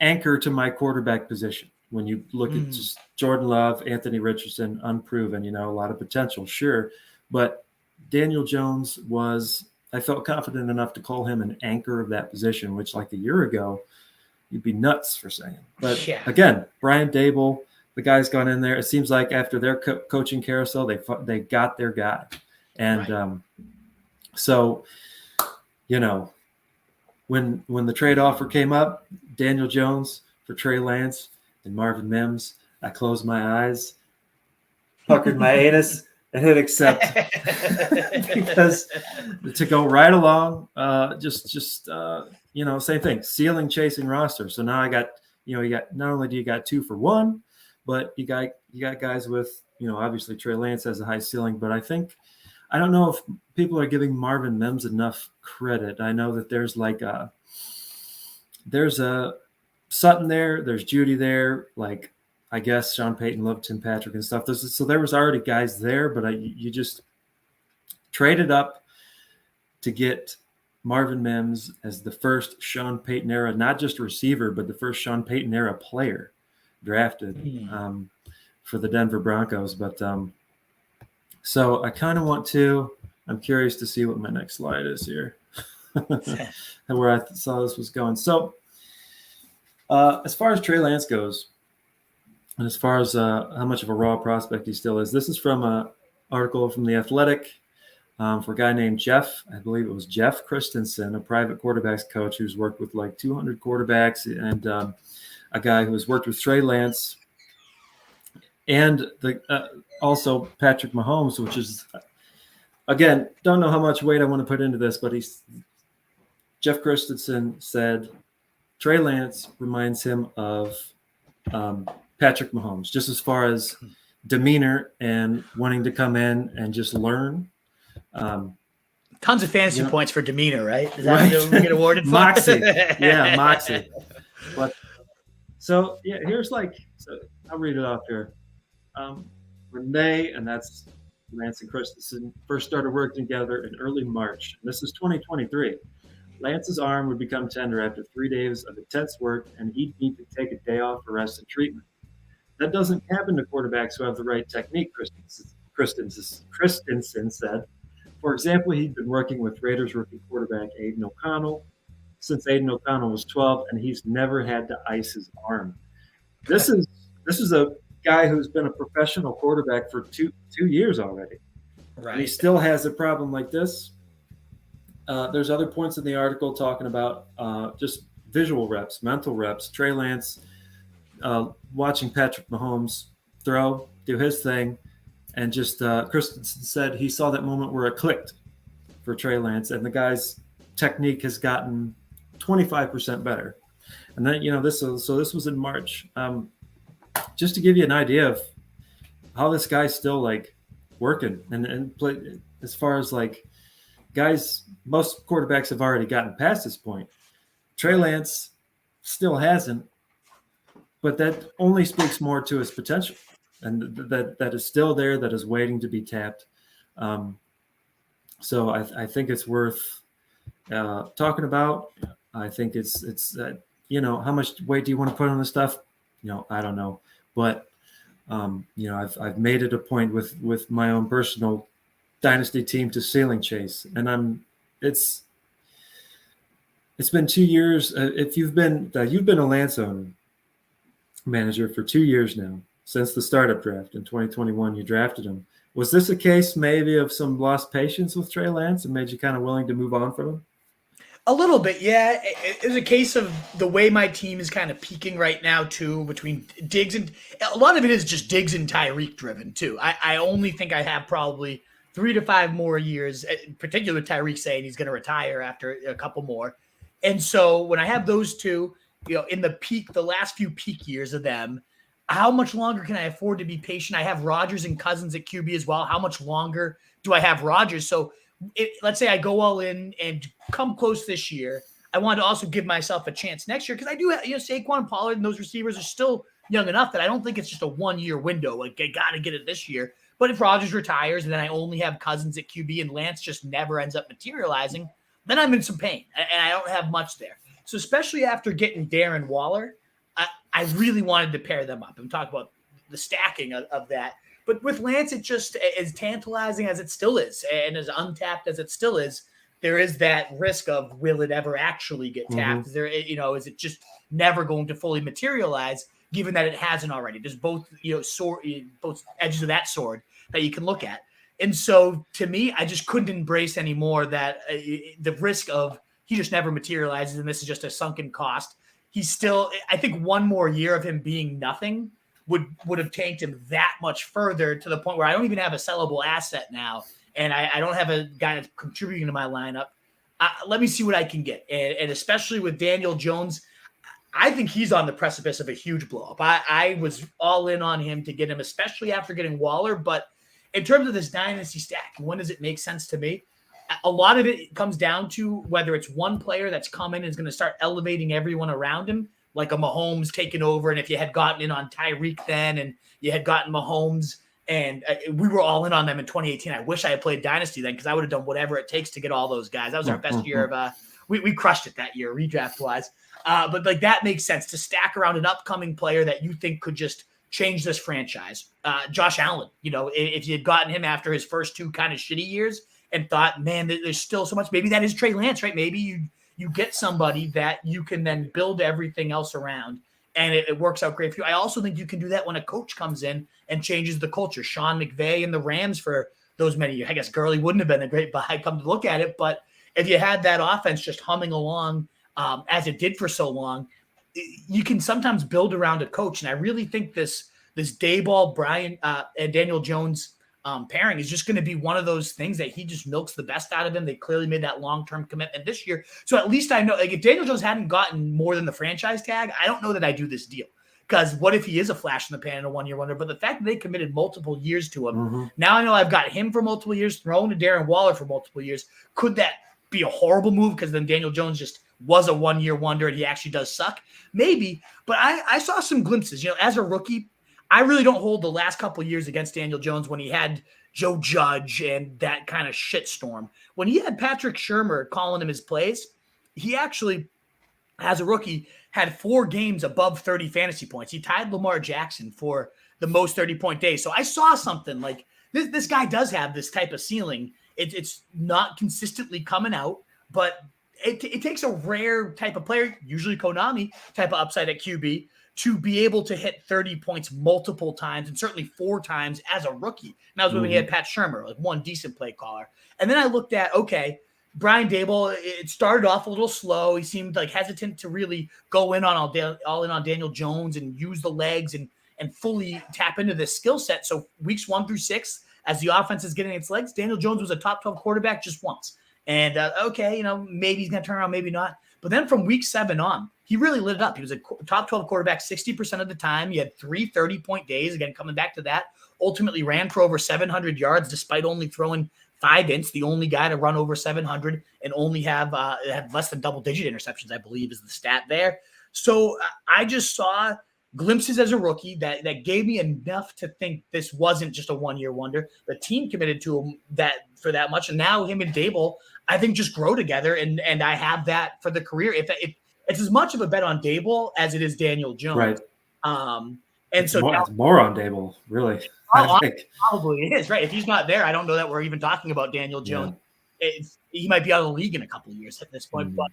anchor to my quarterback position. When you look at just Jordan Love, Anthony Richardson, unproven, a lot of potential, sure. But Daniel Jones I felt confident enough to call him an anchor of that position, which like a year ago, you'd be nuts for saying. But again, Brian Dable, the guy's gone in there. It seems like after their coaching carousel, they got their guy. And so, when the trade offer came up, Daniel Jones for Trey Lance and Marvin Mims, I closed my eyes, puckered my anus, and hit accept because to go right along, same thing, ceiling chasing roster. So now I got, not only do you got 2 for 1, but you got guys with, obviously Trey Lance has a high ceiling, but I don't know if people are giving Marvin Mims enough credit. I know that there's a Sutton there, there's Judy there, I guess Sean Payton loved Tim Patrick and stuff. So there was already guys there, but you just traded up to get Marvin Mims as the first Sean Payton era, not just receiver, but the first Sean Payton era player drafted for the Denver Broncos. But so I kind of I'm curious to see what my next slide is here and where I saw this was going. So as far as Trey Lance goes, and as far as how much of a raw prospect he still is, this is from an article from The Athletic for a guy named Jeff. I believe it was Jeff Christensen, a private quarterbacks coach who's worked with 200 quarterbacks, and a guy who has worked with Trey Lance and also Patrick Mahomes, which is, again, don't know how much weight I want to put into this, but Jeff Christensen said Trey Lance reminds him of Patrick Mahomes, just as far as demeanor and wanting to come in and just learn. Tons of fantasy points for demeanor, right? Is that what we get awarded for? Moxie. Yeah, moxie. But so here's I'll read it off here. When and that's Lance and Christensen, first started working together in early March. And this is 2023. Lance's arm would become tender after 3 days of intense work, and he'd need to take a day off for rest and treatment. That doesn't happen to quarterbacks who have the right technique, Christensen said. For example, he'd been working with Raiders rookie quarterback Aiden O'Connell since Aiden O'Connell was 12, and he's never had to ice his arm. This is a guy who's been a professional quarterback for two years already. Right. And he still has a problem like this. There's other points in the article talking about just visual reps, mental reps. Trey Lance watching Patrick Mahomes do his thing, and just Christensen said he saw that moment where it clicked for Trey Lance, and the guy's technique has gotten 25% better. And then this was in March. Just to give you an idea of how this guy's still working and play as far as like guys. Most quarterbacks have already gotten past this point. Trey Lance still hasn't, but that only speaks more to his potential, and that is still there, that is waiting to be tapped. So I think it's worth talking about. I think it's how much weight do you want to put on this stuff? I don't know, but I've made it a point with my own personal dynasty team to ceiling chase, and it's been 2 years. If you've been a Lance owner, manager for 2 years now, since the startup draft in 2021, you drafted him. Was this a case maybe of some lost patience with Trey Lance and made you kind of willing to move on from him? A little bit, yeah. It's a case of the way my team is kind of peaking right now, too, between Diggs and a lot of it is just Diggs and Tyreek driven, too. I only think I have probably 3 to 5 more years, in particular Tyreek saying he's going to retire after a couple more. And so when I have those two, in the last few peak years of them, how much longer can I afford to be patient? I have Rodgers and Cousins at QB as well. How much longer do I have Rodgers? So let's say I go all in and come close this year. I want to also give myself a chance next year because I do have, Saquon, Pollard, and those receivers are still young enough that I don't think it's just a 1-year window. Like, I got to get it this year. But if Rodgers retires and then I only have Cousins at QB and Lance just never ends up materializing, then I'm in some pain and I don't have much there. So especially after getting Darren Waller, I really wanted to pair them up. I'm talking about the stacking of that. But with Lance, it just as tantalizing as it still is and as untapped as it still is, there is that risk of will it ever actually get tapped? Is there, is it just never going to fully materialize, given that it hasn't already? There's both both edges of that sword that you can look at. And so to me, I just couldn't embrace anymore that the risk of he just never materializes and this is just a sunken cost. He's still, I think one more year of him being nothing would have tanked him that much further to the point where I don't even have a sellable asset now. And I don't have a guy that's contributing to my lineup. Let me see what I can get. And especially with Daniel Jones, I think he's on the precipice of a huge blow up. I was all in on him to get him, especially after getting Waller. But in terms of this dynasty stack, when does it make sense to me? A lot of it comes down to whether it's one player that's coming and is going to start elevating everyone around him, like a Mahomes taking over. And if you had gotten in on Tyreek then and you had gotten Mahomes and we were all in on them in 2018. I wish I had played Dynasty then because I would have done whatever it takes to get all those guys. That was our best year of we crushed it that year, redraft-wise. But like that makes sense to stack around an upcoming player that you think could just change this franchise. Josh Allen, if you had gotten him after his first 2 kind of shitty years and thought, man, there's still so much. Maybe that is Trey Lance, right? Maybe you get somebody that you can then build everything else around, and it works out great for you. I also think you can do that when a coach comes in and changes the culture. Sean McVay and the Rams for those many years. I guess Gurley wouldn't have been a great buy, come to look at it, but if you had that offense just humming along as it did for so long, you can sometimes build around a coach. And I really think this Dayball, Brian, and Daniel Jones pairing is just going to be one of those things that he just milks the best out of him. They clearly made that long-term commitment this year. So at least I know, like, if Daniel Jones hadn't gotten more than the franchise tag, I don't know that I do this deal. Because what if he is a flash in the pan and a 1-year wonder? But the fact that they committed multiple years to him, now I know I've got him for multiple years, thrown to Darren Waller for multiple years. Could that be a horrible move because then Daniel Jones just was a 1-year wonder and he actually does suck? Maybe. But I saw some glimpses. As a rookie, I really don't hold the last couple of years against Daniel Jones when he had Joe Judge and that kind of shitstorm. When he had Patrick Shermer calling him his plays, he actually, as a rookie, had 4 games above 30 fantasy points. He tied Lamar Jackson for the most 30-point days. So I saw something like this guy does have this type of ceiling. It's not consistently coming out, but it takes a rare type of player, usually Konami type of upside at QB, to be able to hit 30 points multiple times and certainly 4 times as a rookie. And that was when we had Pat Shermer, like one decent play caller. And then I looked at, okay, Brian Daboll, it started off a little slow. He seemed like hesitant to really go in on all in on Daniel Jones and use the legs and fully tap into this skill set. So weeks 1 through 6, as the offense is getting its legs, Daniel Jones was a top 12 quarterback just once. And okay, maybe he's going to turn around, maybe not. But then from week 7 on, he really lit it up. He was a top 12 quarterback 60% of the time. He had 3 30-point days. Again, coming back to that, ultimately ran for over 700 yards despite only throwing 5 ints, the only guy to run over 700 and only have less than double-digit interceptions, I believe, is the stat there. So I just saw glimpses as a rookie that gave me enough to think this wasn't just a one-year wonder. The team committed to him for that much, and now him and Dable, I think, just grow together, and I have that for the career. If it's as much of a bet on Dable as it is Daniel Jones, right? And it's so it's more on Dable, really. I think probably it is, right? If he's not there, I don't know that we're even talking about Daniel Jones. Yeah. He might be out of the league in a couple of years at this point, but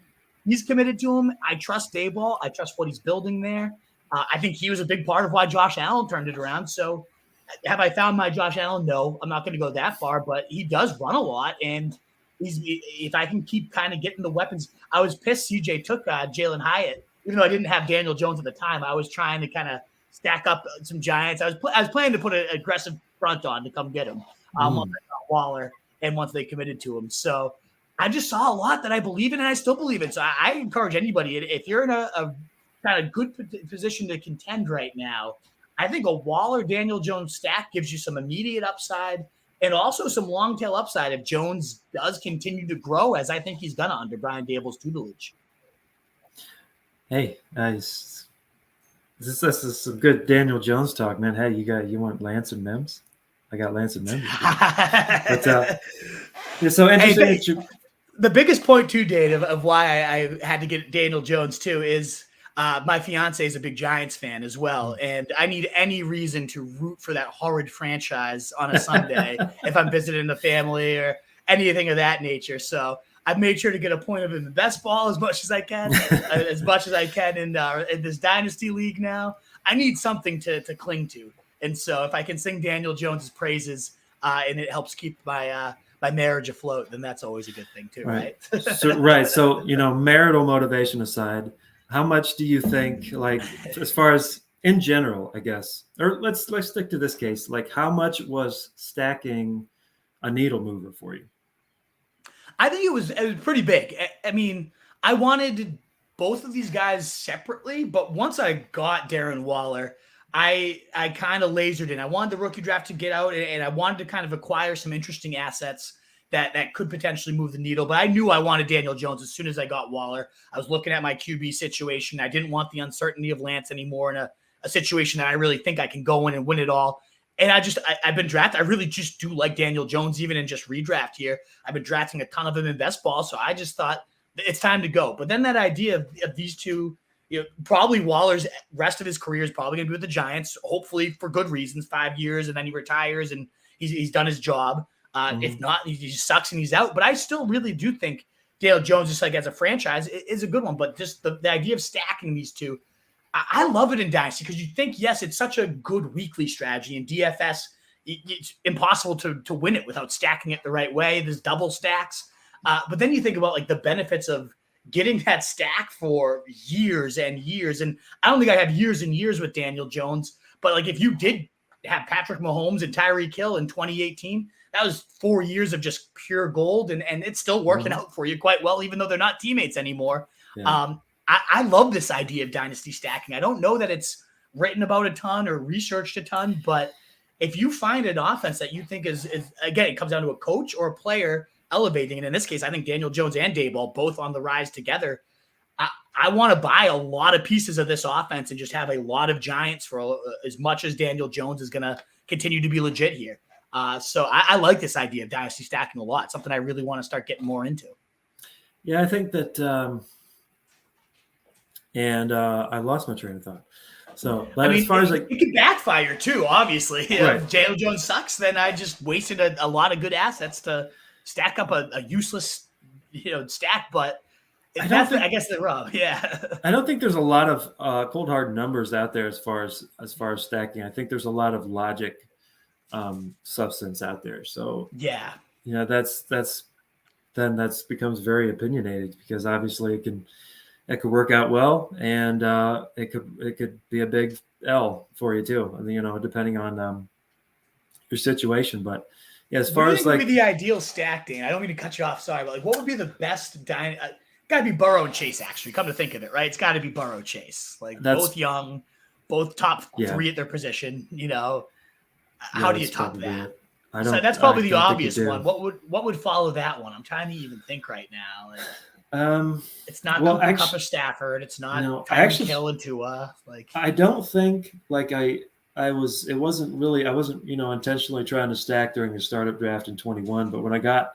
he's committed to him. I trust Dable. I trust what he's building there. I think he was a big part of why Josh Allen turned it around. So have I found my Josh Allen? No, I'm not going to go that far, but he does run a lot. And if I can keep kind of getting the weapons, I was pissed CJ took Jalen Hyatt, even though I didn't have Daniel Jones at the time. I was trying to kind of stack up some Giants. I was planning to put an aggressive front on to come get him once I got Waller and once they committed to him. So I just saw a lot that I believe in, and I still believe in. So I encourage anybody, if you're in a kind of good position to contend right now, I think a Waller Daniel Jones stack gives you some immediate upside and also some long tail upside if Jones does continue to grow, as I think he's gonna under Brian Dable's tutelage. Hey, this is some good Daniel Jones talk, man. Hey, you want Lance and Mims? I got Lance and Mims. But it's so interesting. Hey, the biggest point too, Dave, of why I had to get Daniel Jones too is my fiance is a big Giants fan as well, and I need any reason to root for that horrid franchise on a Sunday if I'm visiting the family or anything of that nature. So I've made sure to get a point of him in best ball as much as I can, in this dynasty league now. I need something to cling to, and so if I can sing Daniel Jones's praises and it helps keep my marriage afloat, then that's always a good thing too, right? So marital motivation aside, how much do you think, like, as far as in general, I guess, or let's stick to this case, like how much was stacking a needle mover for you? I think it was pretty big. I mean, I wanted both of these guys separately, but once I got Darren Waller, I kind of lasered in. I wanted the rookie draft to get out, and I wanted to kind of acquire some interesting assets that could potentially move the needle. But I knew I wanted Daniel Jones as soon as I got Waller. I was looking at my QB situation. I didn't want the uncertainty of Lance anymore in a situation that I really think I can go in and win it all. And I've been drafted. I really just do like Daniel Jones, even in just redraft here. I've been drafting a ton of him in best ball. So I just thought it's time to go. But then that idea of these two, probably Waller's rest of his career is probably going to be with the Giants, hopefully for good reasons, 5 years, and then he retires and he's done his job. If not, he just sucks and he's out. But I still really do think Daniel Jones, just like as a franchise, is a good one. But just the idea of stacking these two, I love it in Dynasty because you think, yes, it's such a good weekly strategy. In DFS, it's impossible to win it without stacking it the right way. There's double stacks. But then you think about like the benefits of getting that stack for years and years. And I don't think I have years and years with Daniel Jones. But like if you did have Patrick Mahomes and Tyreek Hill in 2018, that was 4 years of just pure gold, and it's still working out for you quite well, even though they're not teammates anymore. Yeah. I love this idea of dynasty stacking. I don't know that it's written about a ton or researched a ton, but if you find an offense that you think is again, it comes down to a coach or a player elevating, and in this case, I think Daniel Jones and Daboll both on the rise together. I want to buy a lot of pieces of this offense and just have a lot of Giants for as much as Daniel Jones is going to continue to be legit here. So I like this idea of dynasty stacking a lot. Something I really want to start getting more into. Yeah, I think that, I lost my train of thought. So, but as far as like, it can backfire too. Obviously, right. If Daniel Jones sucks, then I just wasted a lot of good assets to stack up a useless, stack. But I guess the rub. Yeah, I don't think there's a lot of cold hard numbers out there as far as stacking. I think there's a lot of logic. Substance out there. So yeah, that's becomes very opinionated because obviously it could work out well and it could be a big L for you too. Depending on your situation. But yeah, as far as like the ideal stack, Dan, I don't mean to cut you off. Sorry, but like, what would be the best Got to be Burrow and Chase, actually. Come to think of it, right? It's got to be Burrow, Chase. Like, both young, both top 3 at their position. How do you top that? So that's probably the obvious one. What would follow that one? I'm trying to even think right now. It's not Cooper Kupp or Stafford. It's not Tyreek Hill and Tua. I don't think I wasn't intentionally trying to stack during the startup draft in 21, but when I got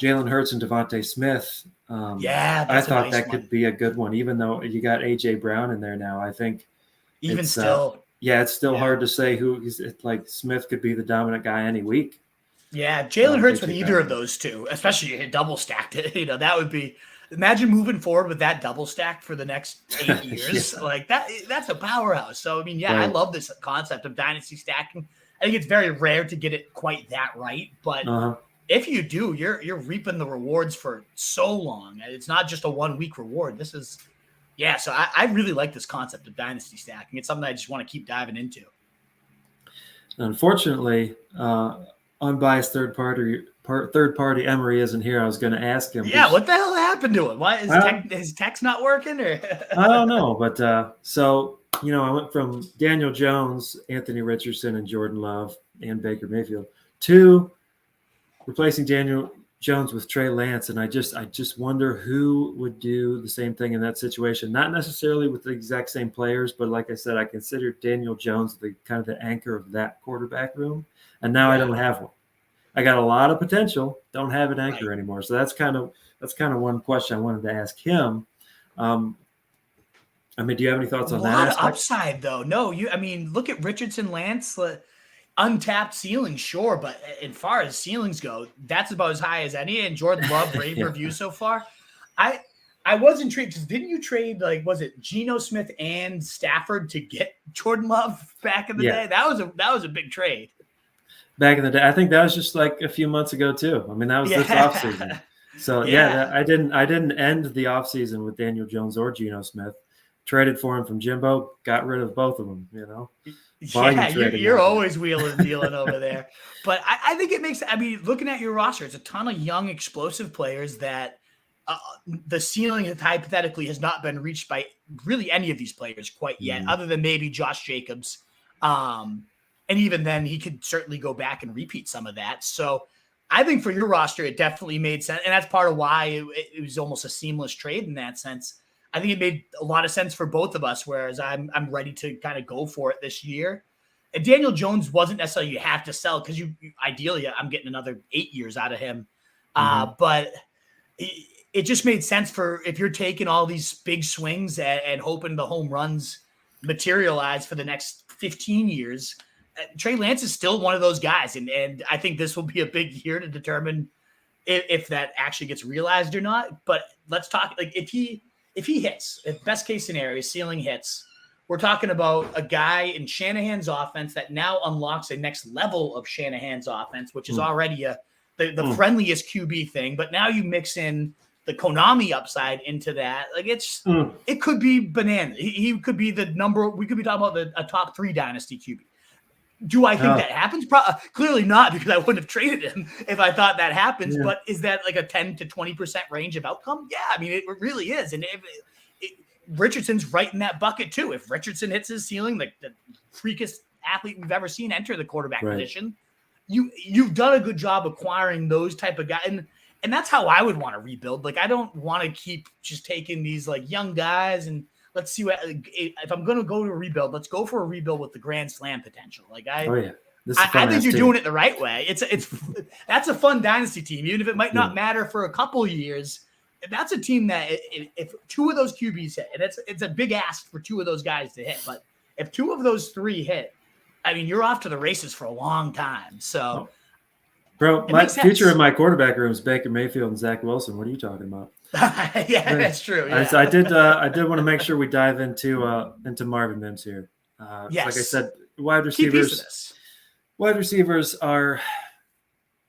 Jalen Hurts and Devontae Smith, I thought that could be a good one, even though you got AJ Brown in there now. I think it's still hard to say Smith could be the dominant guy any week. Yeah, Jalen Hurts with either of those two, especially if you double stacked it, that would be. Imagine moving forward with that double stack for the next 8 years. That's a powerhouse. So, I mean, I love this concept of dynasty stacking. I think it's very rare to get it quite that right. But if you do, you're reaping the rewards for so long. It's not just a 1 week reward. This is, so I really like this concept of dynasty stacking. It's something I just want to keep diving into. Unfortunately, unbiased third party Emery isn't here. I was going to ask him. Yeah, what the hell happened to him? Why is his text not working? Or I don't know, but I went from Daniel Jones, Anthony Richardson, and Jordan Love and Baker Mayfield to replacing Daniel Jones with Trey Lance, and I just wonder who would do the same thing in that situation. Not necessarily with the exact same players, but like I said, I consider Daniel Jones the kind of the anchor of that quarterback room, and now I don't have one. I got a lot of potential, don't have an anchor anymore. So that's kind of one question I wanted to ask him. Do you have any thoughts on that? A lot of upside, though. No, look at Richardson, Lance, untapped ceiling, sure, but as far as ceilings go, that's about as high as any. And Jordan Love, rave review so far. I was intrigued because didn't you trade was it Geno Smith and Stafford to get Jordan Love back in the day? That was a big trade. Back in the day, I think that was just a few months ago too. I mean, that was this offseason. So I didn't end the offseason with Daniel Jones or Geno Smith. Traded for him from Jimbo, got rid of both of them. You're always wheeling and dealing over there. But I think it makes. Looking at your roster, it's a ton of young, explosive players that the ceiling hypothetically has not been reached by really any of these players quite yet, other than maybe Josh Jacobs. And even then, he could certainly go back and repeat some of that. So I think for your roster, it definitely made sense. And that's part of why it was almost a seamless trade in that sense. I think it made a lot of sense for both of us, whereas I'm ready to kind of go for it this year. And Daniel Jones wasn't necessarily you have to sell because you ideally I'm getting another 8 years out of him. But it just made sense for if you're taking all these big swings and hoping the home runs materialize for the next 15 years. Trey Lance is still one of those guys, and I think this will be a big year to determine if that actually gets realized or not. But let's talk if he hits, if best case scenario, ceiling hits, we're talking about a guy in Shanahan's offense that now unlocks a next level of Shanahan's offense, which is already the friendliest QB thing. But now you mix in the Konami upside into that. It could be banana. He could be the number. We could be talking about a top 3 dynasty QB. Do I think that happens? Clearly not, because I wouldn't have traded him if I thought that happens. Yeah. But is that a 10 to 20% range of outcome? Yeah, it really is. And Richardson's right in that bucket too. If Richardson hits his ceiling, the freakiest athlete we've ever seen enter the quarterback position, you've done a good job acquiring those type of guys. And that's how I would want to rebuild. I don't want to keep just taking these young guys and let's see what, if I'm going to go to a rebuild, let's go for a rebuild with the grand slam potential. I think you're doing it the right way. That's a fun dynasty team, even if it might not matter for a couple of years. That's a team that if 2 of those QBs hit, and it's a big ask for 2 of those guys to hit, but if 2 of those 3 hit, you're off to the races for a long time. So, bro, my future in my quarterback room is Baker Mayfield and Zach Wilson. What are you talking about? That's true. Yeah. I did want to make sure we dive into Marvin Mims here. Yes. Like I said, wide receivers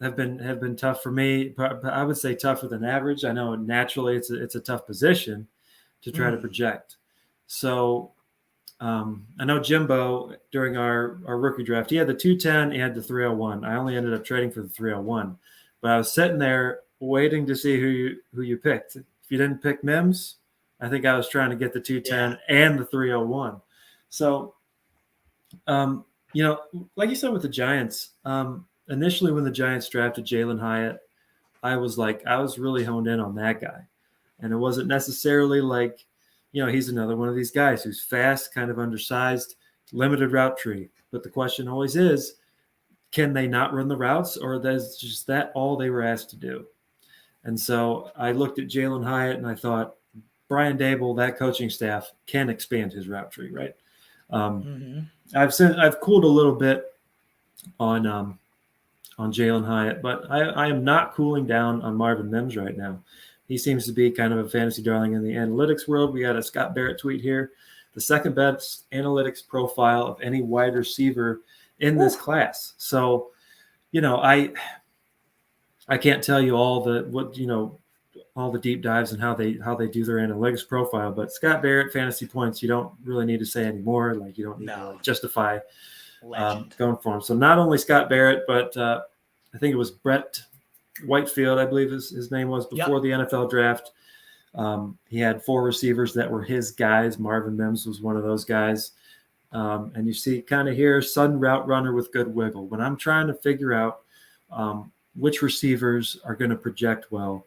have been tough for me. But I would say tougher than average. I know naturally it's a tough position to try to project. So I know Jimbo during our rookie draft, he had the 210, he had the 301. I only ended up trading for the 301, but I was sitting there waiting to see who you picked. If you didn't pick Mims, I think I was trying to get the 210 and the 301. So, like you said with the Giants, initially when the Giants drafted Jalen Hyatt, I was really honed in on that guy. And it wasn't necessarily like, he's another one of these guys who's fast, kind of undersized, limited route tree. But the question always is, can they not run the routes, or is just that all they were asked to do? And so I looked at Jalen Hyatt and I thought, Brian Dable, that coaching staff can expand his route tree, right? I've cooled a little bit on Jalen Hyatt, but I am not cooling down on Marvin Mims right now. He seems to be kind of a fantasy darling in the analytics world. We got a Scott Barrett tweet here. The second best analytics profile of any wide receiver in this class. So, I can't tell you all the deep dives and how they do their analytics profile, but Scott Barrett fantasy points, you don't really need to say anymore. Like, you don't need to justify going for him. So not only Scott Barrett, but I think it was Brett Whitefield, I believe his name was, before the NFL draft. He had 4 receivers that were his guys. Marvin Mims was one of those guys. And you see kind of here, sudden route runner with good wiggle. When I'm trying to figure out which receivers are going to project well,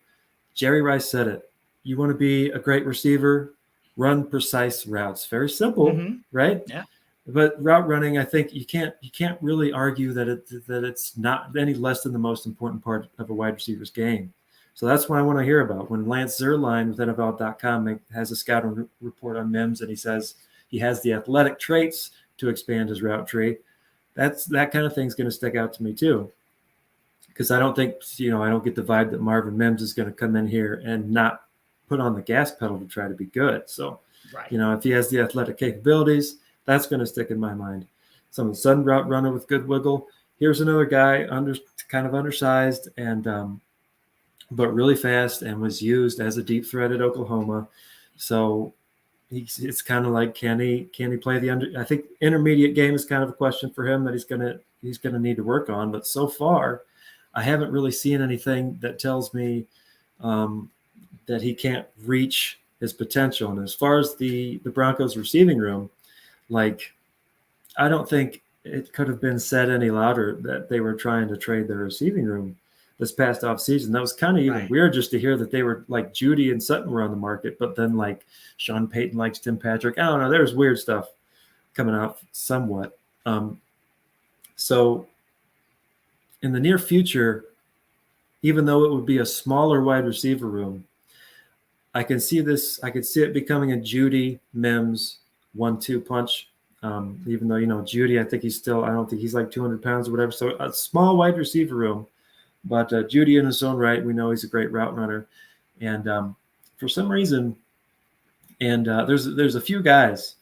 Jerry Rice said it. You want to be a great receiver, run precise routes. Very simple, right? Yeah. But route running, I think you can't really argue that it's not any less than the most important part of a wide receiver's game. So that's what I want to hear about. When Lance Zierlein with NFL.com has a scouting report on Mims, and he says he has the athletic traits to expand his route tree, that kind of thing's going to stick out to me too. Because I don't think, I don't get the vibe that Marvin Mims is going to come in here and not put on the gas pedal to try to be good. So, if he has the athletic capabilities, that's going to stick in my mind. Some sudden route runner with good wiggle. Here's another guy kind of undersized and but really fast, and was used as a deep threat at Oklahoma. So it's kind of like, can he play the under? I think intermediate game is kind of a question for him that he's gonna need to work on. But so far, I haven't really seen anything that tells me that he can't reach his potential. And as far as the Broncos receiving room, like, I don't think it could have been said any louder that they were trying to trade their receiving room this past offseason. That was kind of even weird just to hear that they were like Judy and Sutton were on the market, but then like Sean Payton likes Tim Patrick. I don't know. There's weird stuff coming out somewhat. So in the near future, even though it would be a smaller wide receiver room, I can see it becoming a Judy Mims 1-2 punch. Even though, Judy, I don't think he's like 200 pounds or whatever. So a small wide receiver room, but Judy in his own right, we know he's a great route runner. And for some reason, and there's a few guys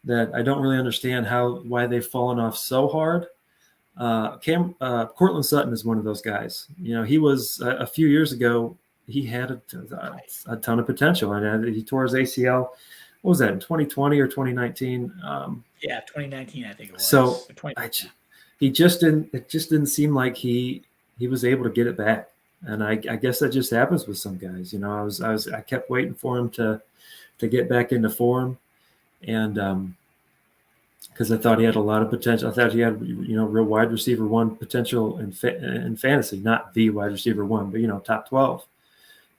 that I don't really understand why they've fallen off so hard. Cortland Sutton is one of those guys. He was a few years ago, he had a ton of potential, and he tore his ACL. What was that, in 2020 or 2019? 2019, I think it was. So it just didn't seem like he was able to get it back. And I guess that just happens with some guys. I kept waiting for him to get back into form. And because I thought he had a lot of potential. I thought he had, real wide receiver 1 potential in fantasy, not the wide receiver 1, but, top 12.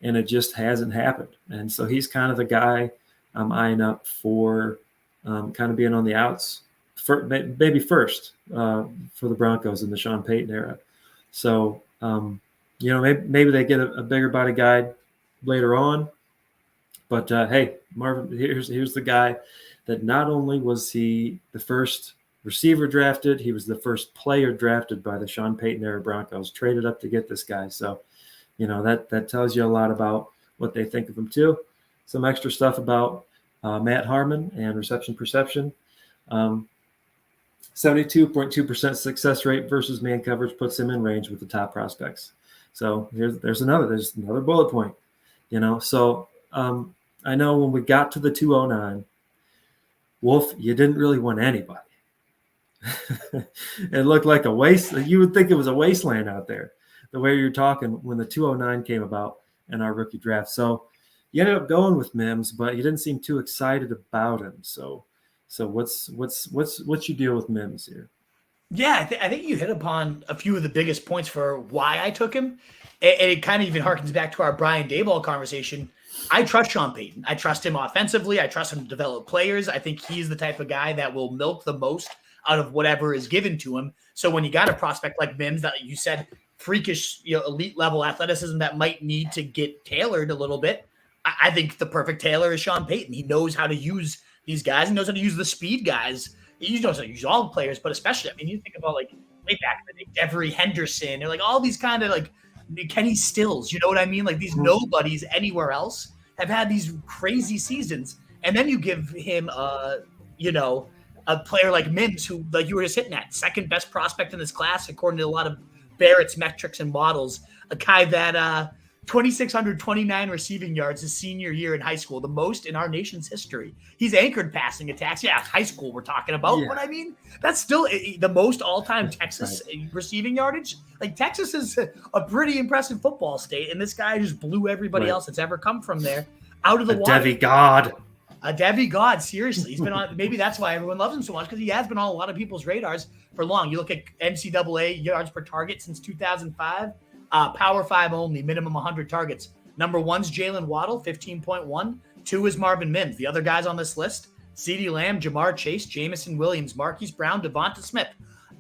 And it just hasn't happened. And so he's kind of the guy I'm eyeing up for kind of being on the outs, maybe first for the Broncos in the Sean Payton era. So, maybe they get a bigger body guy later on. But, hey, Marvin, here's the guy that not only was he the first receiver drafted, he was the first player drafted by the Sean Payton era Broncos, traded up to get this guy. So, that tells you a lot about what they think of him too. Some extra stuff about Matt Harmon and reception perception. 72.2% success rate versus man coverage puts him in range with the top prospects. So there's another bullet point, So I know when we got to the 209, Wolf, you didn't really want anybody. It looked like a waste. You would think it was a wasteland out there, the way you're talking when the 209 came about in our rookie draft. So, you ended up going with Mims, but you didn't seem too excited about him. So what's your deal with Mims here? Yeah, I think you hit upon a few of the biggest points for why I took him. And it kind of even harkens back to our Brian Daboll conversation. I trust Sean Payton. I trust him offensively. I trust him to develop players. I think he's the type of guy that will milk the most out of whatever is given to him. So when you got a prospect like Mims that you said freakish, elite level athleticism that might need to get tailored a little bit, I think the perfect tailor is Sean Payton. He knows how to use these guys. He knows how to use the speed guys. He knows how to use all players, but especially, I mean, you think about like way back in the day, Devery Henderson, or like all these kind of like Kenny Stills, you know what I mean? Like these nobodies anywhere else have had these crazy seasons. And then you give him, a player like Mims, who, like you were just hitting at, second best prospect in this class, according to a lot of Barrett's metrics and models, a guy that 2,629 receiving yards his senior year in high school, the most in our nation's history. He's anchored passing attacks. Yeah, high school we're talking about, but I mean, that's still the most all-time Texas receiving yardage. Like, Texas is a pretty impressive football state, and this guy just blew everybody else that's ever come from there out of the water. A demigod, seriously. He's been on, maybe that's why everyone loves him so much, because he has been on a lot of people's radars for long. You look at NCAA yards per target since 2005. Power 5 only, minimum 100 targets. Number 1's Jalen Waddle, 15.1. 2 is Marvin Mims. The other guys on this list, CeeDee Lamb, Jamar Chase, Jamison Williams, Marquise Brown, Devonta Smith.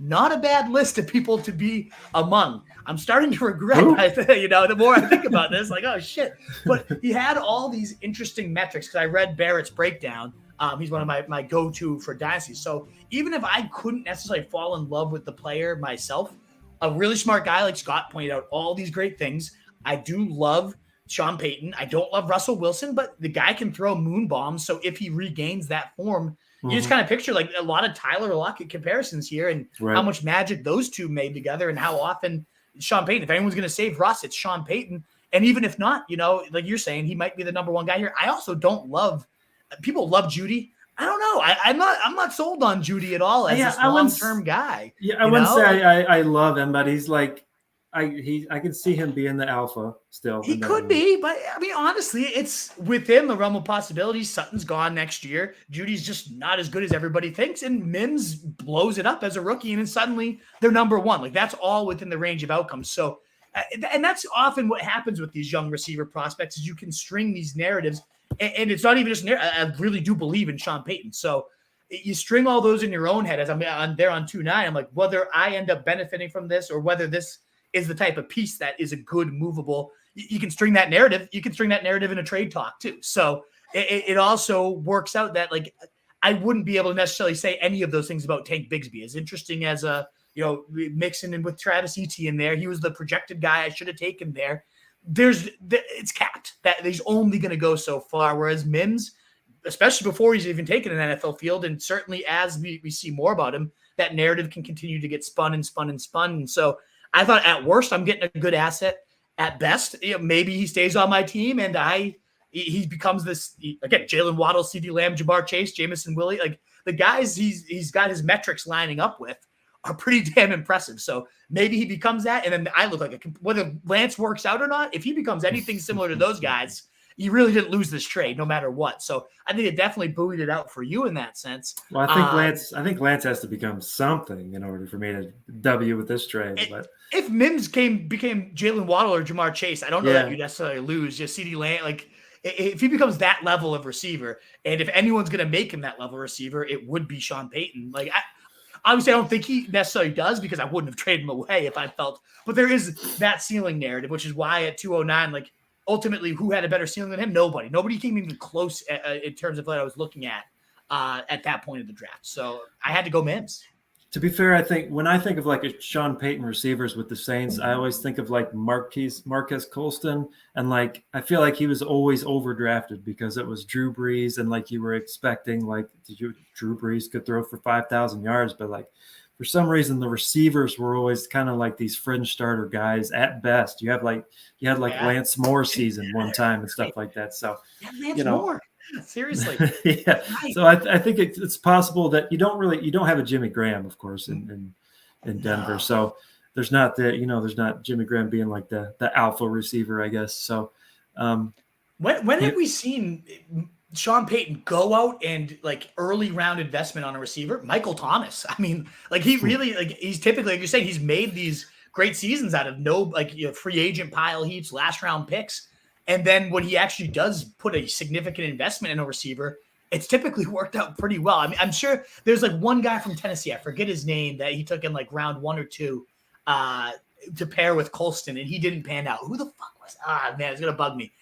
Not a bad list of people to be among. I'm starting to regret, the more I think about this, like, oh, shit. But he had all these interesting metrics, because I read Barrett's breakdown. He's one of my go-to for Dynasty. So even if I couldn't necessarily fall in love with the player myself, a really smart guy like Scott pointed out all these great things. I do love Sean Payton. I don't love Russell Wilson, but the guy can throw moon bombs. So if he regains that form, you just kind of picture like a lot of Tyler Lockett comparisons here, and how much magic those two made together, and how often Sean Payton, if anyone's going to save Russ, it's Sean Payton. And even if not, like you're saying, he might be the number one guy here. I also don't love – people love Judy. I don't know. I'm not sold on Judy at all as this long-term guy. Yeah, I wouldn't say I love him, but he's like I can see him being the alpha still. He could be, but I mean, honestly, it's within the realm of possibilities. Sutton's gone next year. Judy's just not as good as everybody thinks, and Mims blows it up as a rookie, and then suddenly they're number one. Like, that's all within the range of outcomes. So, and that's often what happens with these young receiver prospects, is you can string these narratives. And it's not even just I really do believe in Sean Payton. So you string all those in your own head. As I'm there on 2-9, I'm like, whether I end up benefiting from this, or whether this is the type of piece that is a good movable, you can string that narrative. You can string that narrative in a trade talk too. So it also works out that, like, I wouldn't be able to necessarily say any of those things about Tank Bigsby. As interesting as mixing in with Travis Etienne there, he was the projected guy I should have taken there. It's capped that he's only going to go so far. Whereas Mims, especially before he's even taken an NFL field, and certainly as we see more about him, that narrative can continue to get spun and spun and spun. And so I thought at worst, I'm getting a good asset. At best, maybe he stays on my team and he becomes this, again, Jalen Waddle, CeeDee Lamb, Jamar Chase, Jamison Willie, like the guys he's got his metrics lining up with are pretty damn impressive. So maybe he becomes that. And then I look like whether Lance works out or not, if he becomes anything similar to those guys, you really didn't lose this trade no matter what. So I think it definitely buoyed it out for you in that sense. Well, I think Lance has to become something in order for me to W with this trade. But if Mims became Jalen Waddle or Jamar Chase, I don't know that you necessarily lose. Just CeeDee Lamb, like if he becomes that level of receiver, and if anyone's going to make him that level of receiver, it would be Sean Payton. Like, obviously, I don't think he necessarily does, because I wouldn't have traded him away if I felt. But there is that ceiling narrative, which is why at 209, like, ultimately, who had a better ceiling than him? Nobody. Nobody came even close in terms of what I was looking at that point of the draft. So I had to go Mims. To be fair, I think when I think of like a Sean Payton receivers with the Saints, I always think of like Marquez Colston, and like I feel like he was always overdrafted because it was Drew Brees, and like you were expecting like Drew Brees could throw for 5,000 yards, but like for some reason the receivers were always kind of like these fringe starter guys at best. You had like Lance Moore season one time and stuff like that. So Lance Moore. Seriously. Yeah. So I think it's possible that you don't have a Jimmy Graham, of course, in Denver. No. So there's not Jimmy Graham being like the alpha receiver, I guess. So one When have we seen Sean Payton go out and like early round investment on a receiver? Michael Thomas. I mean, like he really like he's typically, like you're saying, he's made these great seasons out of free agent pile heaps, last round picks. And then when he actually does put a significant investment in a receiver, it's typically worked out pretty well. I mean, I'm sure there's like one guy from Tennessee, I forget his name, that he took in like round 1 or 2 to pair with Colston, and he didn't pan out. Who the fuck was? Man, it's gonna bug me.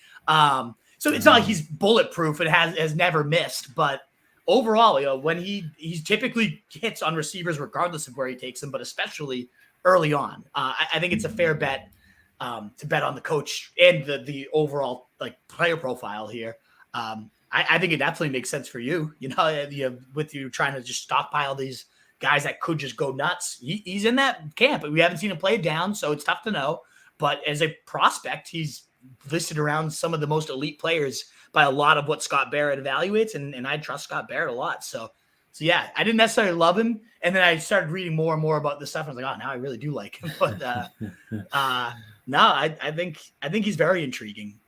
So it's not like he's bulletproof and has never missed, but overall, when he's typically hits on receivers regardless of where he takes them, but especially early on. I think it's a fair bet to bet on the coach and the overall like player profile here. I think it definitely makes sense for you, with you trying to just stockpile these guys that could just go nuts. He's in that camp. We haven't seen him play down, so it's tough to know. But as a prospect, he's listed around some of the most elite players by a lot of what Scott Barrett evaluates, and I trust Scott Barrett a lot. So yeah, I didn't necessarily love him, and then I started reading more and more about this stuff, and I was like, oh, now I really do like him. But no, I think he's very intriguing,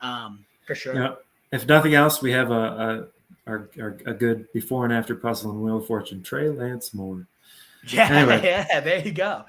for sure. Yeah. If nothing else, we have a good before and after puzzle in Wheel of Fortune. Trey Lance Moore. Yeah, anyway. Yeah, there you go.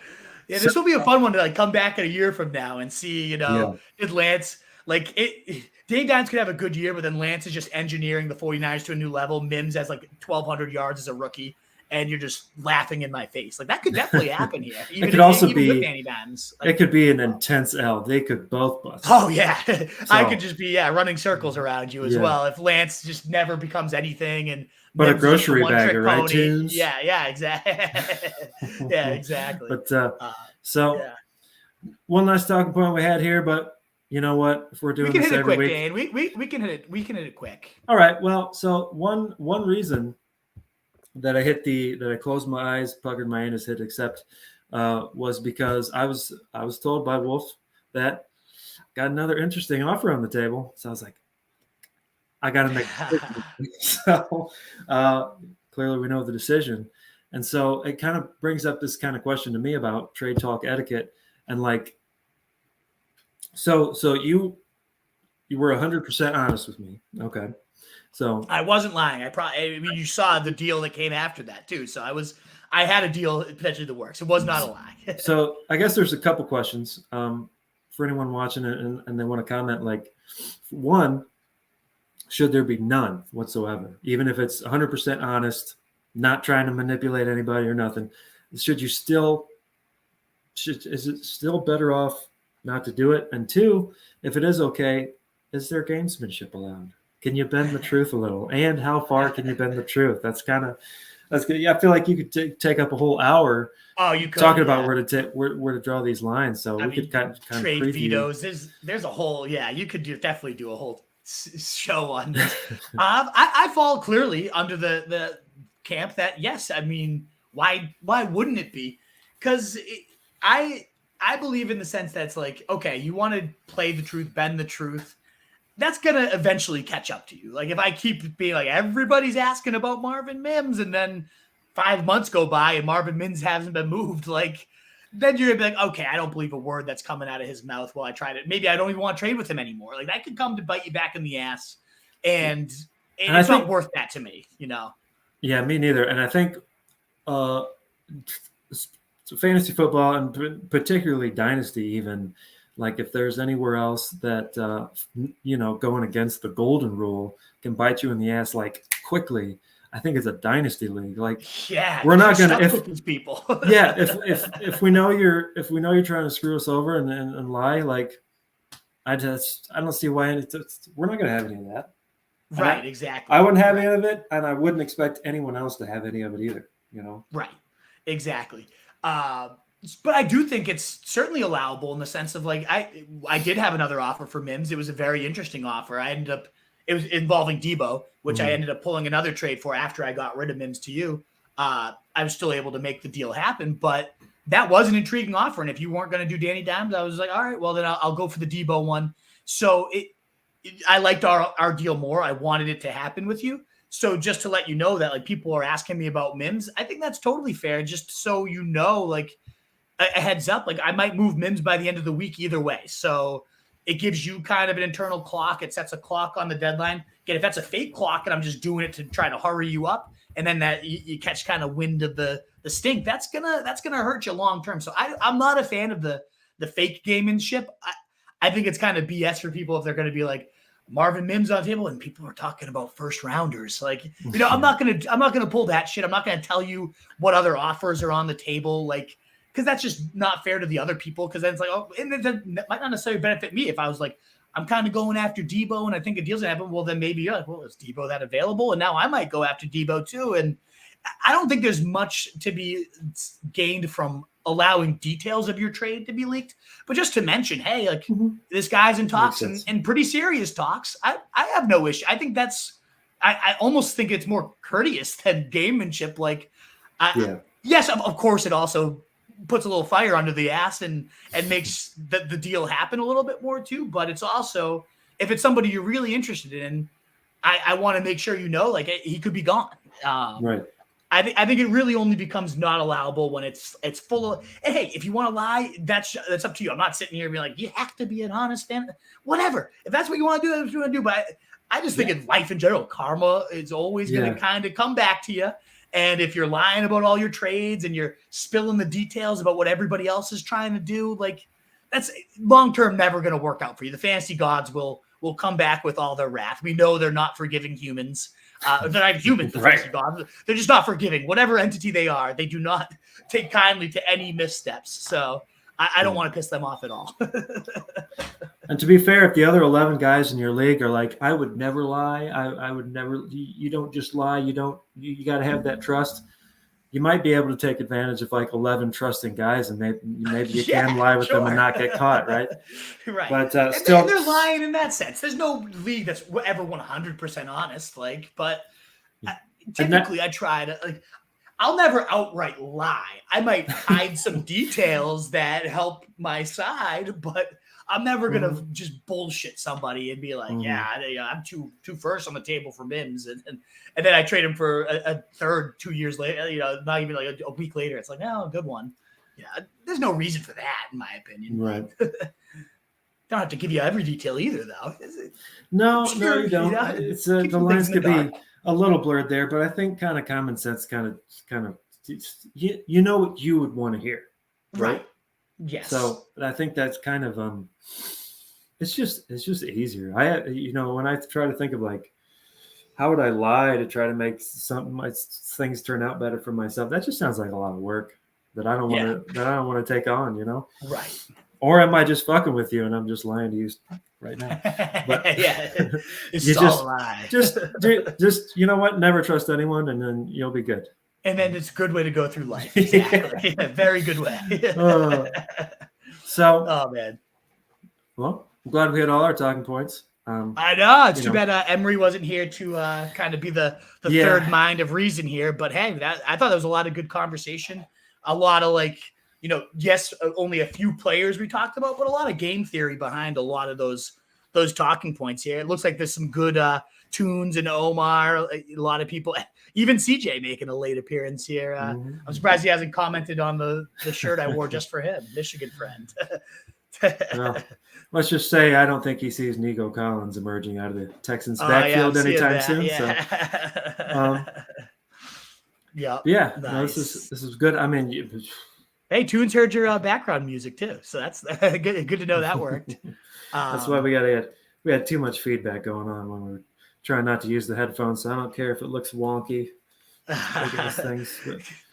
Yeah, this will be a fun one to like come back in a year from now and see, did Lance Dave Downs could have a good year, but then Lance is just engineering the 49ers to a new level. Mims has like 1,200 yards as a rookie, and you're just laughing in my face. Like that could definitely happen here. It could also be with Danny Dimes. It could be an intense L. They could both bust. Oh yeah, so, I could just be running circles around you as well if Lance just never becomes anything and. But Mims a grocery bagger, right? Tunes. Yeah, exactly. Yeah, exactly. But one last talking point we had here, but. You know what? If we're doing this every week, Dan. We can hit it. We can hit it quick. All right. Well, so one reason that I closed my eyes, puckered my anus, hit accept, was because I was told by Wolf that got another interesting offer on the table. So I was like, I got to make a decision. So clearly we know the decision, and so it kind of brings up this kind of question to me about trade talk etiquette and like. So you were 100% honest with me. Okay. So I wasn't lying. I mean, you saw the deal that came after that too. So I had a deal potentially that works. It was not a lie. So I guess there's a couple questions for anyone watching it and they want to comment. Like, one, should there be none whatsoever, even if it's 100% honest, not trying to manipulate anybody or nothing? Is it still better off not to do it? And two, if it is okay, is there gamesmanship allowed? Can you bend the truth a little? And how far can you bend the truth? That's good. I feel like you could take up a whole hour. Oh, you could, talking about where to draw these lines. So we could kind of trade preview. Vetoes. There's a whole you could definitely do a whole show on this. I fall clearly under the camp that yes. I mean, why wouldn't it be? Because I believe in the sense that it's like, okay, you want to play the truth, bend the truth. That's going to eventually catch up to you. Like if I keep being like, everybody's asking about Marvin Mims and then 5 months go by and Marvin Mims hasn't been moved, like then you're going to be like, okay, I don't believe a word that's coming out of his mouth while I tried it. Maybe I don't even want to trade with him anymore. Like that could come to bite you back in the ass. And it's not worth that to me, Yeah, me neither. And I think so fantasy football and particularly dynasty, even like if there's anywhere else that, going against the golden rule can bite you in the ass like quickly. I think it's a dynasty league. Like, we're not going to, these people. if we know you're trying to screw us over and lie, like I don't see why we're not going to have any of that. Right. Exactly. I wouldn't have any of it. And I wouldn't expect anyone else to have any of it either, Right. Exactly. But I do think it's certainly allowable in the sense of like, I did have another offer for Mims. It was a very interesting offer. It was involving Debo, which I ended up pulling another trade for after I got rid of Mims to you. I was still able to make the deal happen, but that was an intriguing offer. And if you weren't going to do Danny Dimes, I was like, all right, well then I'll go for the Debo one. So I liked our deal more. I wanted it to happen with you. So just to let you know that like people are asking me about Mims, I think that's totally fair. Just so like a heads up, like I might move Mims by the end of the week either way. So it gives you kind of an internal clock. It sets a clock on the deadline. Again, if that's a fake clock and I'm just doing it to try to hurry you up, and then that you catch kind of wind of the stink, that's gonna hurt you long term. So I'm not a fan of the fake gamemanship. I think it's kind of BS for people if they're going to be like Marvin Mims on the table and people are talking about first rounders. Like, I'm not gonna pull that shit. I'm not gonna tell you what other offers are on the table, like, because that's just not fair to the other people. Because then it's like, oh, and that might not necessarily benefit me if I was like, I'm kind of going after Debo and I think a deal's gonna happen. Well, then maybe you're like, well, is Debo that available? And now I might go after Debo too. And I don't think there's much to be gained from allowing details of your trade to be leaked, but just to mention, hey, like this guy's in talks and pretty serious talks. I have no issue. I think I almost think it's more courteous than gamemanship. Like, yes, of course, it also puts a little fire under the ass and makes the deal happen a little bit more too. But it's also, if it's somebody you're really interested in, I want to make sure like he could be gone. Right. I think it really only becomes not allowable when it's full of. And hey, if you want to lie, that's up to you. I'm not sitting here being like, you have to be an honest fan. Whatever. If that's what you want to do, that's what you want to do. But I just think in life in general, karma is always going to kind of come back to you. And if you're lying about all your trades and you're spilling the details about what everybody else is trying to do, like, that's long term never going to work out for you. The fantasy gods will come back with all their wrath. We know they're not forgiving humans. They're not humans, the fantasy gods. They're just not forgiving. Whatever entity they are, they do not take kindly to any missteps. So I don't want to piss them off at all. And to be fair, if the other 11 guys in your league are like, I would never lie. I would never. You don't just lie. You got to have that trust. You might be able to take advantage of like 11 trusting guys, and maybe you can lie with them and not get caught, right? Right. But still, and they're lying in that sense. There's no league that's ever 100% honest. Like, but typically, I try to like. I'll never outright lie. I might hide some details that help my side, but I'm never gonna just bullshit somebody and be like, I'm two first on the table for Mims, and then I trade him for a third 2 years later. Not even like a week later. It's like, oh, good one. Yeah, there's no reason for that, in my opinion. Right. Don't have to give you every detail either, though. No, you don't. It's the lines could be a little blurred there, but I think kind of common sense, kind of, you know what you would want to hear, right? Yes. So I think that's kind of it's just easier. When I try to think of like, how would I lie to try to make my things turn out better for myself? That just sounds like a lot of work that I don't want to take on, Right. Or am I just fucking with you and I'm just lying to you right now? But it's all a lie. just you know what? Never trust anyone, and then you'll be good. And then it's a good way to go through life. Exactly. Very good way. Oh man. Well, I'm glad we had all our talking points. I know it's too bad Emery wasn't here to kind of be the third mind of reason here. But hey, I thought there was a lot of good conversation. A lot of yes, only a few players we talked about, but a lot of game theory behind a lot of those talking points here. It looks like there's some good Tunes and Omar, a lot of people, even CJ making a late appearance here. I'm surprised he hasn't commented on the shirt I wore just for him, Michigan friend. Well, let's just say I don't think he sees Nico Collins emerging out of the Texans backfield anytime soon. Yeah. So, nice. No, this is good. I mean, hey, Tunes heard your background music too, so that's good to know that worked. That's why we had too much feedback going on when we were trying not to use the headphones. So I don't care if it looks wonky. Things,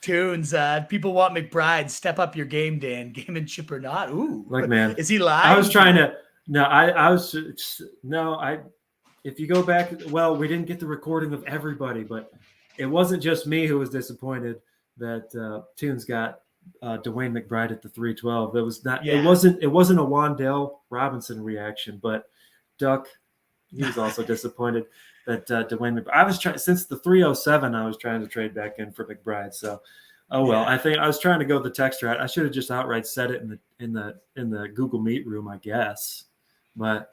Tunes, people want McBride. Step up your game, Dan. Gamemanship or not? Ooh, man, is he live? I was trying to. If you go back, well, we didn't get the recording of everybody, but it wasn't just me who was disappointed that Tunes got Dwayne McBride at the 312. It was not. Yeah. It wasn't a Wan'Dale Robinson reaction, but Duck, he was also disappointed that Dwayne McBride. I was trying since the 307. I was trying to trade back in for McBride. So, I think I was trying to go the text route. I should have just outright said it in the Google Meet room, I guess. But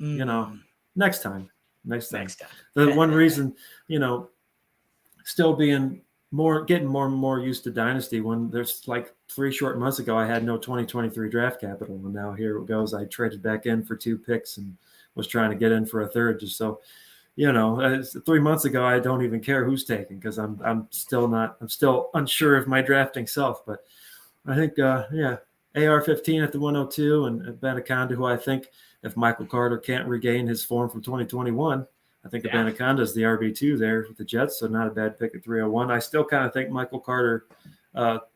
next time. The one reason, still being getting more and more used to Dynasty. When there's like 3 short months ago, I had no 2023 draft capital, and now here it goes. I traded back in for 2 picks and was trying to get in for a third, just so. 3 months ago, I don't even care who's taken because I'm still unsure of my drafting self. But I think, AR-15 at the 102 and Abanikanda, who I think if Michael Carter can't regain his form from 2021, I think Abanikanda is the RB2 there with the Jets, so not a bad pick at 301. I still kind of think Michael Carter,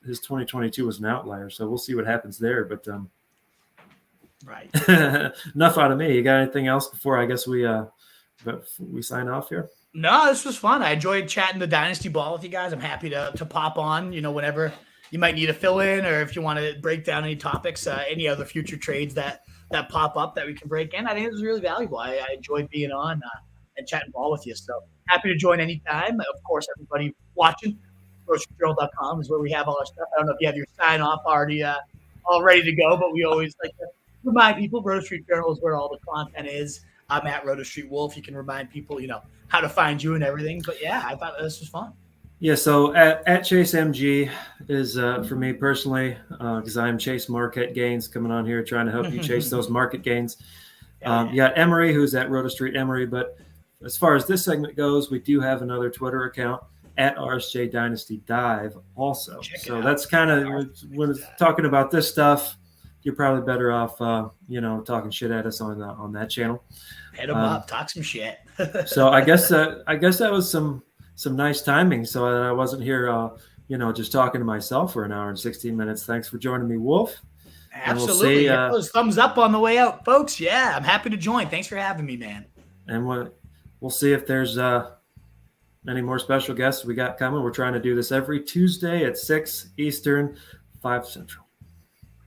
his 2022 was an outlier, so we'll see what happens there. But right, enough out of me. You got anything else before I guess we sign off here? No, this was fun. I enjoyed chatting the Dynasty ball with you guys. I'm happy to pop on, whenever you might need a fill in, or if you want to break down any topics, any other future trades that pop up that we can break in. I think it was really valuable. I enjoyed being on and chatting ball with you. So happy to join anytime. Of course, everybody watching, RoastJournal.com is where we have all our stuff. I don't know if you have your sign off already all ready to go, but we always like to remind people Roto Street Journal is where all the content is. I'm at Roto Street Wolf. You can remind people, how to find you and everything. But yeah, I thought this was fun. Yeah, so at ChaseMG is for me personally, because I'm Chase Market Gains coming on here trying to help you chase those market gains. You got Emery, who's at Roto Street Emery. But as far as this segment goes, we do have another Twitter account at RSJ Dynasty Dive also. So that's kind of when it's talking about this stuff, you're probably better off, talking shit at us on that channel. Hit them up, talk some shit. So I guess that was some nice timing. So I wasn't here, just talking to myself for an hour and 16 minutes. Thanks for joining me, Wolf. Absolutely. We'll those thumbs up on the way out, folks. Yeah, I'm happy to join. Thanks for having me, man. And we'll see if there's any more special guests we got coming. We're trying to do this every Tuesday at 6 Eastern, 5 Central.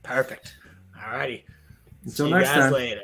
Perfect. All righty. Until next time. Later.